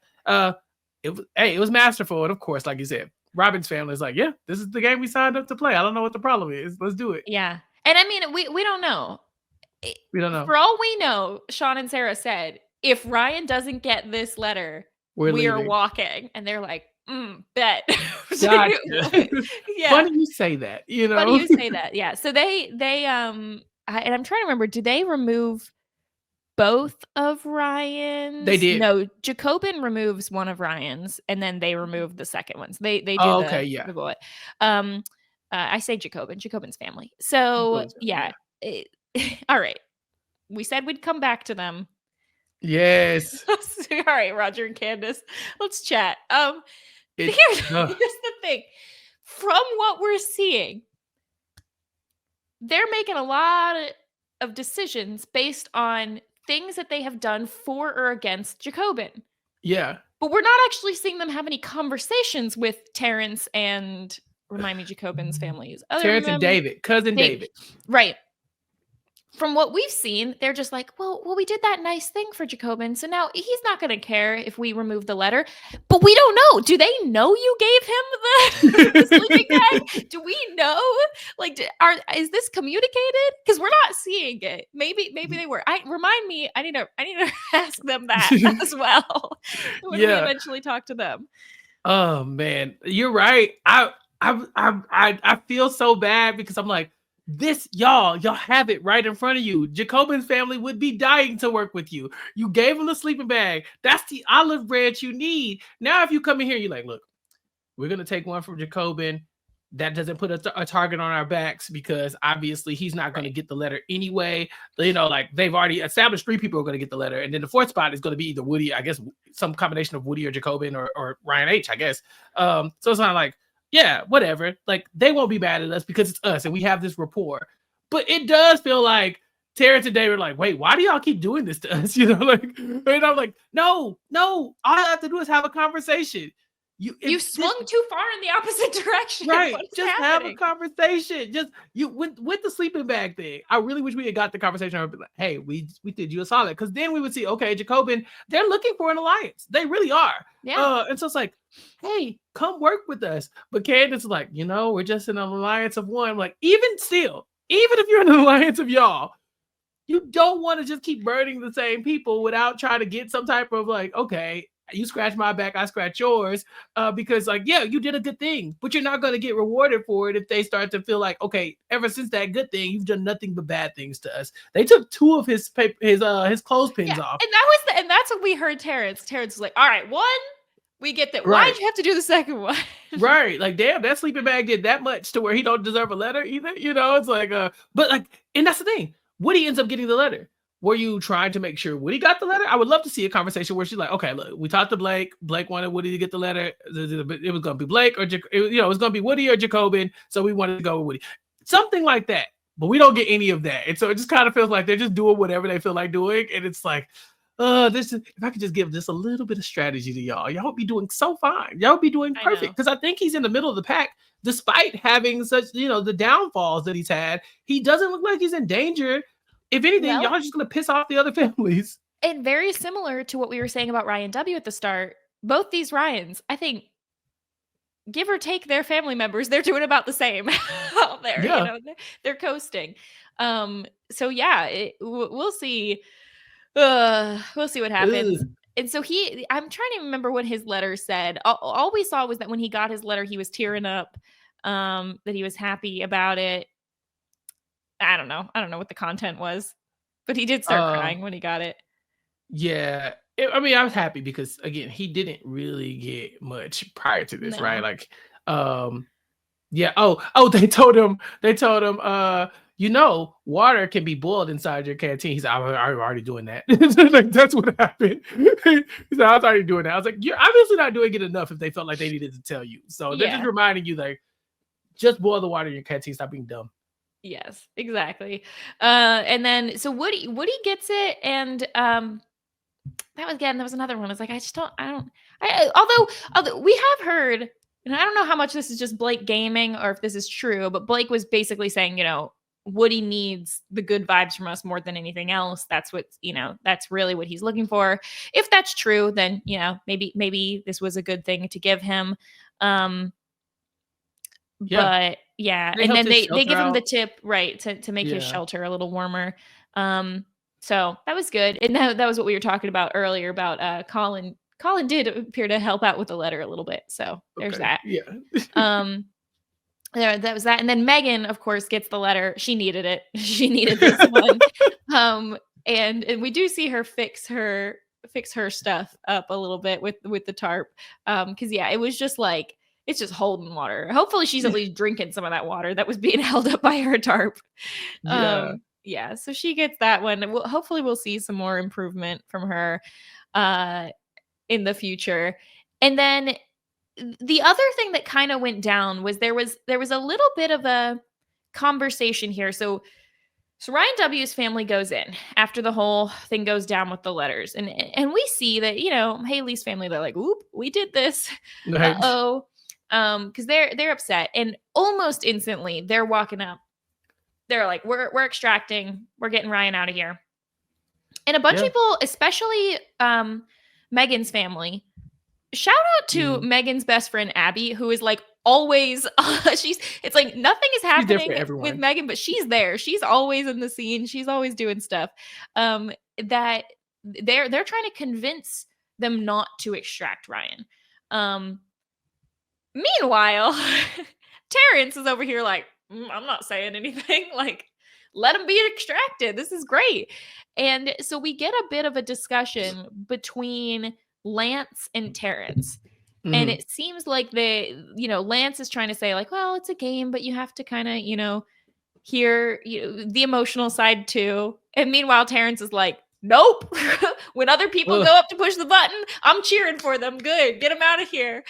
it was masterful, and of course, like you said, Robin's family is like, yeah, this is the game we signed up to play. I don't know what the problem is. Let's do it. Yeah, and I mean, we don't know. We don't know. For all we know, Sean and Sarah said, if Ryan doesn't get this letter, we are walking, and they're like, bet. Gotcha. Yeah. Funny you say that, Funny you say that, yeah. So they and I'm trying to remember, did they remove both of Ryan's? They did. No, Jacobin removes one of Ryan's, and then they remove the second ones. They do the bullet. I say Jacobin's family. So yeah. All right. We said we'd come back to them. Yes. All right, Roger and Candace, let's chat. Here's the thing. From what we're seeing, they're making a lot of decisions based on things that they have done for or against Jacobin. Yeah. But we're not actually seeing them have any conversations with Terrence and, remind me, Jacobin's families. Terrence and David, cousin David. Right. From what we've seen, they're just like, well, we did that nice thing for Jacobin, so now he's not going to care if we remove the letter. But we don't know. Do they know you gave him the sleeping bag? Do we know? Like, is this communicated? Because we're not seeing it. Maybe they were. Remind me. I need to ask them that as well when we eventually talk to them. Oh man, you're right. I feel so bad because I'm like, y'all have it right in front of you. Jacobin's family would be dying to work with you. You gave him the sleeping bag. That's the olive branch you need. Now, if you come in here, you're like, look, we're going to take one from Jacobin. That doesn't put a target on our backs because obviously he's not going to get the letter anyway. You know, like they've already established 3 people are going to get the letter. And then the 4th spot is going to be either Woody, I guess, some combination of Woody or Jacobin or Ryan H, I guess. So it's not like, yeah, whatever. Like they won't be mad at us because it's us and we have this rapport. But it does feel like Terrence and David are like, wait, why do y'all keep doing this to us? You know, like, and I'm like, no, all I have to do is have a conversation. You swung too far in the opposite direction. Right. Just happening? Have a conversation. Just you with the sleeping bag thing. I really wish we had got the conversation. I'd be like, hey, we did you a solid. Because then we would see, okay, Jacobin, they're looking for an alliance. They really are. Yeah. And so it's like, hey, come work with us. But Candace is like, we're just in an alliance of one. Like, even still, even if you're in an alliance of y'all, you don't want to just keep burning the same people without trying to get some type of like, okay, you scratch my back, I scratch yours, because like, yeah, you did a good thing, but you're not going to get rewarded for it if they start to feel like, okay, ever since that good thing, you've done nothing but bad things to us. They took 2 of his clothespins off, and that's what we heard. Terrence was like, all right, 1, we get that. Right. Why'd you have to do the second one? Right, like damn, that sleeping bag did that much to where he don't deserve a letter either. It's like, but like, and that's the thing. Woody ends up getting the letter. Were you trying to make sure Woody got the letter? I would love to see a conversation where she's like, okay, look, we talked to Blake. Blake wanted Woody to get the letter. It was going to be Blake or, it was going to be Woody or Jacobin. So we wanted to go with Woody. Something like that. But we don't get any of that. And so it just kind of feels like they're just doing whatever they feel like doing. And it's like, if I could just give just a little bit of strategy to y'all would be doing so fine. Y'all would be doing perfect. Because I think he's in the middle of the pack, despite having such, the downfalls that he's had. He doesn't look like he's in danger. If anything, y'all are just going to piss off the other families. And very similar to what we were saying about Ryan W. at the start, both these Ryans, I think, give or take their family members, they're doing about the same out there. Yeah. They're coasting. So yeah, we'll see. We'll see what happens. Ugh. And so I'm trying to remember what his letter said. All we saw was that when he got his letter, he was tearing up, that he was happy about it. I don't know what the content was, but he did start crying when he got it. Yeah. I mean, I was happy because again, he didn't really get much prior to this, right? Like, yeah. Oh, they told him, water can be boiled inside your canteen. He's like, I'm already doing that. Like, that's what happened. He said, I was already doing that. I was like, you're obviously not doing it enough if they felt like they needed to tell you. So they're just reminding you, like, just boil the water in your canteen. Stop being dumb. Yes, exactly. And then so Woody gets it, and that was another one. It's like although we have heard, and I don't know how much this is just Blake gaming or if this is true, but Blake was basically saying, Woody needs the good vibes from us more than anything else. That's what, that's really what he's looking for. If that's true, then maybe this was a good thing to give him. But yeah, and then they give him the tip, right, to make his shelter a little warmer. So that was good. And that was what we were talking about earlier about Colin. Colin did appear to help out with the letter a little bit. So there's that. Yeah. That was that. And then Megan, of course, gets the letter. She needed it. She needed this one. And we do see her fix her stuff up a little bit with the tarp. Because it was just like, it's just holding water. Hopefully she's at least drinking some of that water that was being held up by her tarp. So she gets that one. Hopefully we'll see some more improvement from her in the future. And then the other thing that kind of went down was there was a little bit of a conversation here. So Ryan W.'s family goes in after the whole thing goes down with the letters. And we see that, Haley's family, they're like, oop, we did this. Right. Uh-oh. Because they're upset, and almost instantly they're walking up. They're like, we're extracting, we're getting Ryan out of here. And a bunch of people, especially Megan's family, shout out to Megan's best friend Abby, who is like always it's like nothing is happening with Megan, but she's there. She's always in the scene. She's always doing stuff. That they're trying to convince them not to extract Ryan. Meanwhile, Terrence is over here like, I'm not saying anything. Like, let them be extracted. This is great. And so we get a bit of a discussion between Lance and Terrence. And it seems like Lance is trying to say, like, well, it's a game, but you have to kind of, hear the emotional side too. And meanwhile, Terrence is like, nope. When other people go up to push the button, I'm cheering for them. Good. Get them out of here.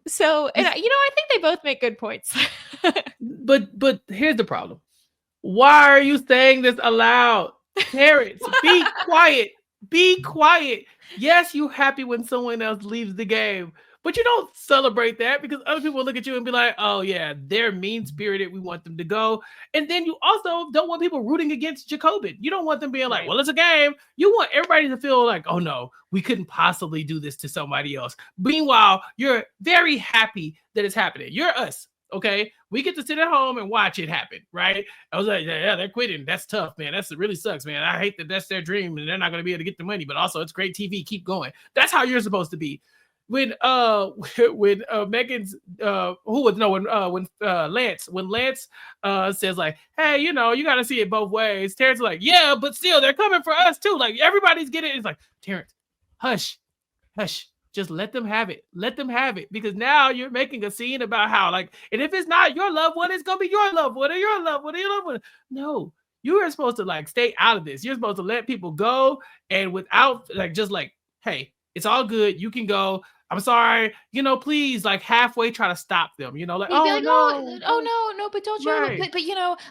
So, and I think they both make good points. But here's the problem. Why are you saying this aloud? Terrence, be quiet. Be quiet. Yes, you're happy when someone else leaves the game, but you don't celebrate that because other people look at you and be like, oh yeah, they're mean-spirited. We want them to go. And then you also don't want people rooting against Jacobin. You don't want them being like, well, it's a game. You want everybody to feel like, oh no, we couldn't possibly do this to somebody else. Meanwhile, you're very happy that it's happening. You're us. Okay, we get to sit at home and watch it happen, right? I was like, yeah, they're quitting. That's tough, man. It really sucks, man. I hate that that's their dream and they're not going to be able to get the money, but also it's great TV. Keep going. That's how you're supposed to be. When Megan's when Lance says like, hey, you got to see it both ways. Terrence is like, yeah, but still they're coming for us too. Like everybody's getting it. It's like, Terrence, hush. Just let them have it. Let them have it. Because now you're making a scene about how, like, and if it's not your loved one, it's going to be your loved one or your loved one or your loved one. No, you are supposed to, like, stay out of this. You're supposed to let people go and without, like, just like, hey, it's all good. You can go. I'm sorry. Please, like, halfway try to stop them. Like, oh, no, but don't you? Right. But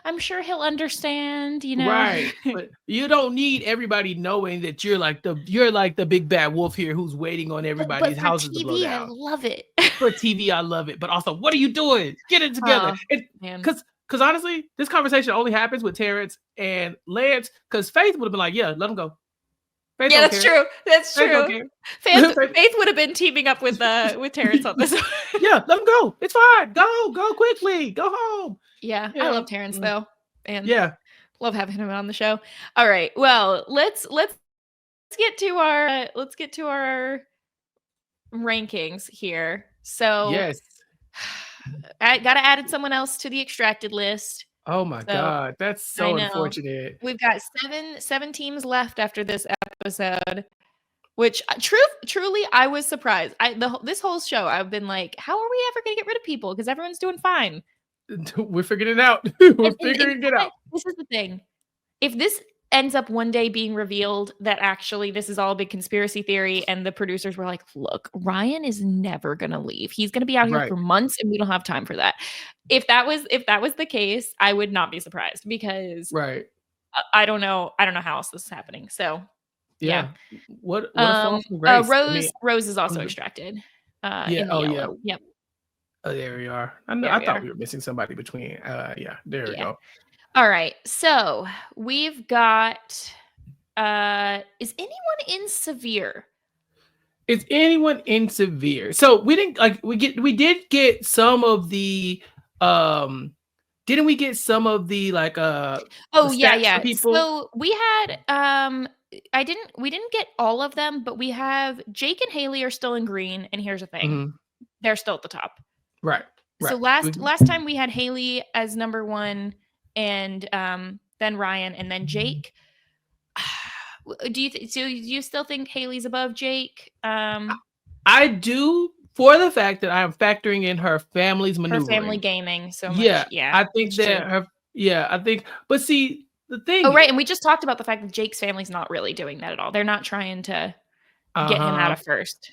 I'm sure he'll understand. Right. But you don't need everybody knowing that you're like the big bad wolf here who's waiting on everybody's houses to blow down. I love it. For TV, I love it. But also, what are you doing? Get it together. Because honestly, this conversation only happens with Terrence and Lance. Because Faith would have been like, yeah, let them go. Faith that's true. That's true. Faith would have been teaming up with Terrence on this. Yeah, let him go. It's fine. Go quickly. Go home. Yeah, I love Terrence though, and love having him on the show. All right, well, let's get to our rankings here. So yes, I gotta add someone else to the extracted list. Oh my God, that's so unfortunate. We've got seven teams left after this episode, which truly I was surprised. This whole show I've been like, how are we ever going to get rid of people? Because everyone's doing fine. We're figuring it out. We're figuring it out. This is the thing. If this ends up one day being revealed that actually this is all a big conspiracy theory and the producers were like, look, Ryan is never going to leave. He's going to be out here for months and we don't have time for that. If that was the case, I would not be surprised because I don't know how else this is happening. So yeah. What Rose is also extracted. Yep. Oh, there we are. I thought we were missing somebody between. There we go. All right. So we've got is anyone in severe? Is anyone in severe? So we didn't we did get some of the didn't we get some of the like people? So we had we didn't get all of them, but we have Jake and Haley are still in green, and here's the thing. They're still at the top. Right. So last time we had Haley as number 1 and then Ryan and then Jake. Do you still think Haley's above Jake? I do, for the fact that I am factoring in her family's maneuvering. Her family gaming so much. Yeah. I think that but see the thing. Oh, right. And we just talked about the fact that Jake's family's not really doing that at all. They're not trying to get him out of first.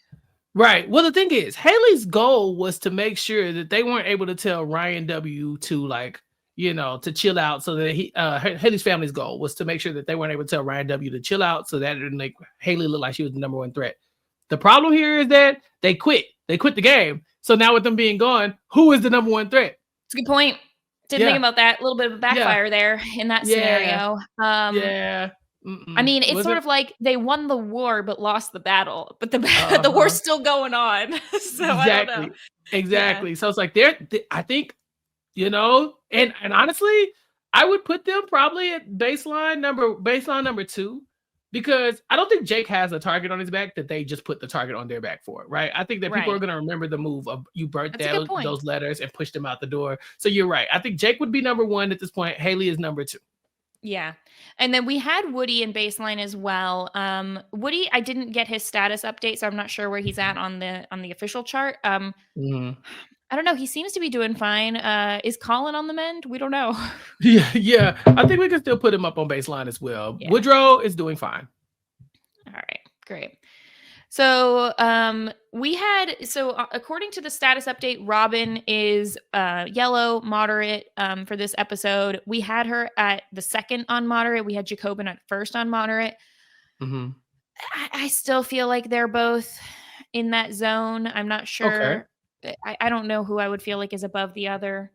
Right. Well, the thing is, Haley's goal was to make sure that they weren't able to tell Ryan W. to to chill out, so that Haley's family's goal was to make sure that they weren't able to tell Ryan W. to chill out, so that it didn't make Haley look like she was the number 1 threat. The problem here is that they quit. They quit the game. So now with them being gone, who is the number 1 threat? It's a good point. Didn't think about that. A little bit of a backfire there in that scenario. I mean, it's sort of like they won the war but lost the battle, but the war's still going on. So I don't know. Exactly. So it's like I think, and honestly, I would put them probably at baseline number 2. Because I don't think Jake has a target on his back that they just put the target on their back for, right? I think that people are Right. going to remember the move of you burnt That's a good point. those letters and pushed them out the door. So you're right. I think Jake would be number 1 at this point. Haley is number 2. Yeah. And then we had Woody in baseline as well. Woody, I didn't get his status update, so I'm not sure where he's at on the official chart. Mhm. I don't know. He seems to be doing fine. Is Colin on the mend? We don't know. Yeah. I think we can still put him up on baseline as well. Yeah. Woodrow is doing fine. All right, great. So according to the status update, Robin is yellow, moderate for this episode. We had her at the second on moderate. We had Jacobin at first on moderate. Mhm. I still feel like they're both in that zone. I'm not sure. Okay. I don't know who I would feel like is above the other.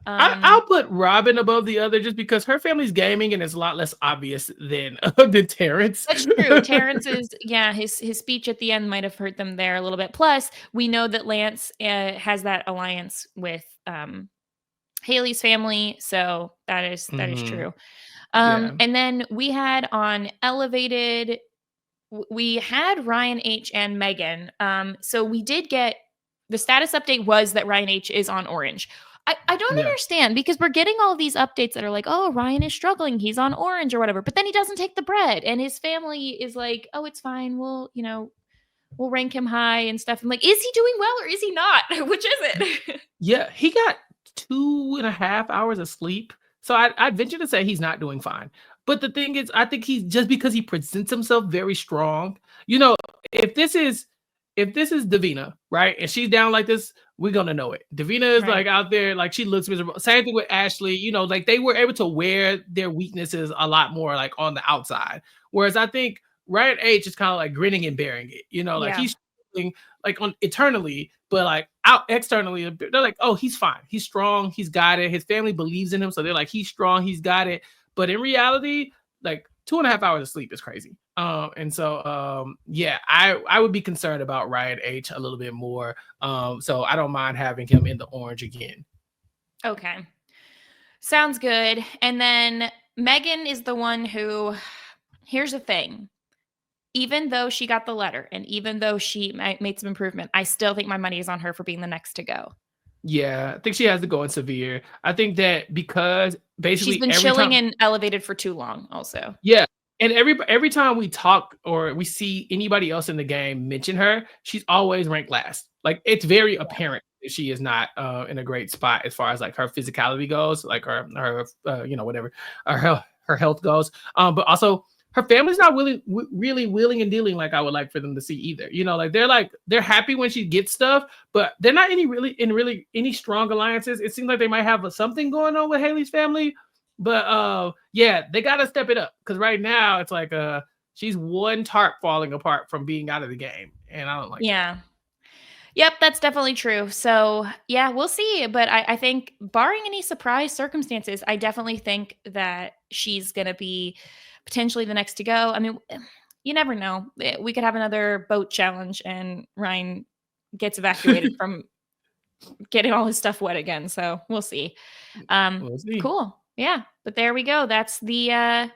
I'll put Robin above the other just because her family's gaming and it's a lot less obvious than Terrence. That's true. Terrence is, his speech at the end might have hurt them there a little bit. Plus, we know that Lance has that alliance with Haley's family, so that is true. Yeah. And then we had on Elevated, we had Ryan H and Megan. So we did get the status update was that Ryan H is on Orange. I don't understand because we're getting all these updates that are like, oh, Ryan is struggling. He's on Orange or whatever. But then he doesn't take the bread and his family is like, oh, it's fine. We'll rank him high and stuff. I'm like, is he doing well or is he not? Which is it? Yeah, he got 2.5 hours of sleep. So I'd venture to say he's not doing fine. But the thing is, I think he's just because he presents himself very strong. If this is Davina, right, and she's down like this, we're gonna know it. Davina is like out there, like she looks miserable. Same thing with Ashley. Like they were able to wear their weaknesses a lot more, like on the outside. Whereas I think Ryan H is kind of like grinning and bearing it. Like he's struggling, like on internally, but like out externally, they're like, oh, he's fine. He's strong. He's got it. His family believes in him, so they're like, he's strong. He's got it. But in reality, like 2.5 hours of sleep is crazy. I would be concerned about Ryan H a little bit more. So I don't mind having him in the orange again. Okay. Sounds good. And then Megan is the one who, here's the thing. Even though she got the letter and even though she made some improvement, I still think my money is on her for being the next to go. Yeah, I think she has to go in severe. I think that because basically she's been chilling and elevated for too long also. Yeah. And every time we talk or we see anybody else in the game mention her, she's always ranked last. Like it's very apparent that she is not in a great spot as far as like her physicality goes, like her whatever, her health goes. But also her family's not really willing and dealing like I would like for them to see either. They're happy when she gets stuff, but they're not any strong alliances. It seems like they might have something going on with Haley's family. But they got to step it up because right now it's like she's one tarp falling apart from being out of the game, and I don't like that. Yep, that's definitely true. So yeah, we'll see. But I think barring any surprise circumstances, I definitely think that she's gonna be potentially the next to go. I mean, you never know. We could have another boat challenge and Ryan gets evacuated from getting all his stuff wet again. So we'll see. We'll see. Cool. Yeah, but there we go. That's the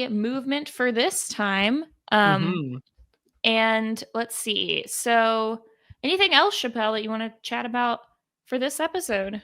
movement for this time. And let's see. So, anything else, Chappell, that you want to chat about for this episode?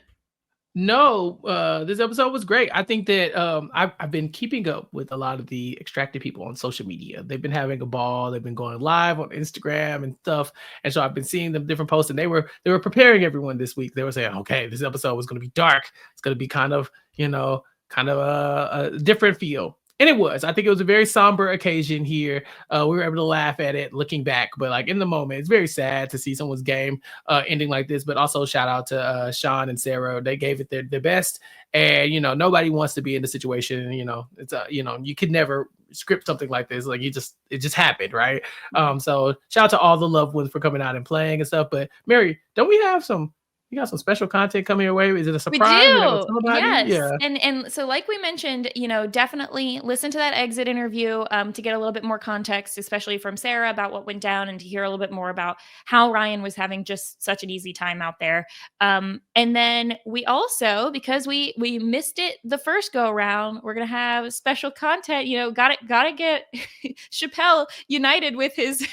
No, this episode was great. I think that I've been keeping up with a lot of the extracted people on social media. They've been having a ball. They've been going live on Instagram and stuff. And so I've been seeing them different posts, and they were preparing everyone this week. They were saying, okay, this episode was going to be dark. It's going to be kind of a different feel. And it was. I think it was a very somber occasion here. We were able to laugh at it looking back, but like in the moment, it's very sad to see someone's game ending like this. But also shout out to Sean and Sarah. They gave it their best. And, nobody wants to be in the situation. It's you could never script something like this. Like it just happened, right? So shout out to all the loved ones for coming out and playing and stuff. But Mary, don't we have some You got some special content coming your way. Is it a We surprise? You're not gonna do. tell nobody? Yes. Yeah. And so like we mentioned, definitely listen to that exit interview to get a little bit more context, especially from Sarah about what went down and to hear a little bit more about how Ryan was having just such an easy time out there. And then we also, because we missed it the first go around, we're gonna have special content. Gotta get Chappell united with his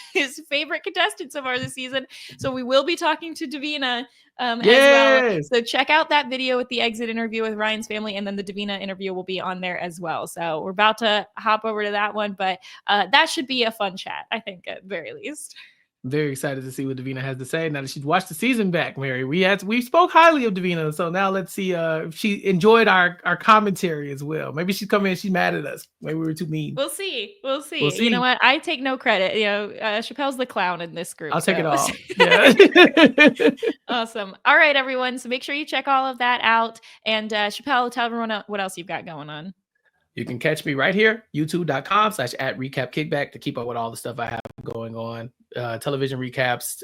favorite contestants of ours this season. So we will be talking to Davina as well. So check out that video with the exit interview with Ryan's family, and then the Davina interview will be on there as well. So we're about to hop over to that one, but that should be a fun chat, I think, at very least. Very excited to see what Davina has to say now that she's watched the season back, Mary. We spoke highly of Davina, so now let's see if she enjoyed our commentary as well. Maybe she's coming in, she's mad at us. Maybe we were too mean. We'll see. You know what? I take no credit. Chappell's the clown in this group. I'll take it all. Yeah. Awesome. All right, everyone. So make sure you check all of that out. And Chappell, tell everyone what else you've got going on. You can catch me right here, youtube.com/@RHAPKickback to keep up with all the stuff I have going on. Television recaps,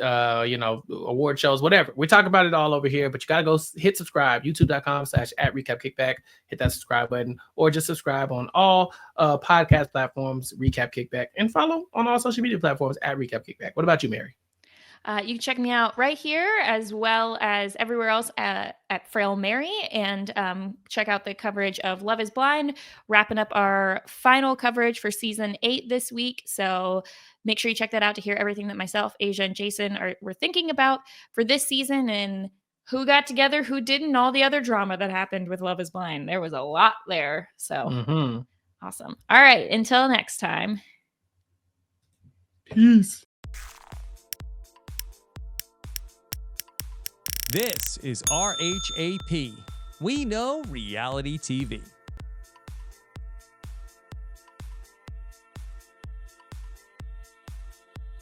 award shows, whatever. We talk about it all over here, but you got to go hit subscribe, youtube.com/@RHAPKickback. Hit that subscribe button, or just subscribe on all podcast platforms, Recap Kickback, and follow on all social media platforms @RecapKickback. What about you, Mary? You can check me out right here as well as everywhere else at Frail Mary, and check out the coverage of Love is Blind, wrapping up our final coverage for season 8 this week. So make sure you check that out to hear everything that myself, Asia, and Jason were thinking about for this season and who got together, who didn't, all the other drama that happened with Love is Blind. There was a lot there. So awesome. All right. Until next time. Peace. This is RHAP. We know reality TV.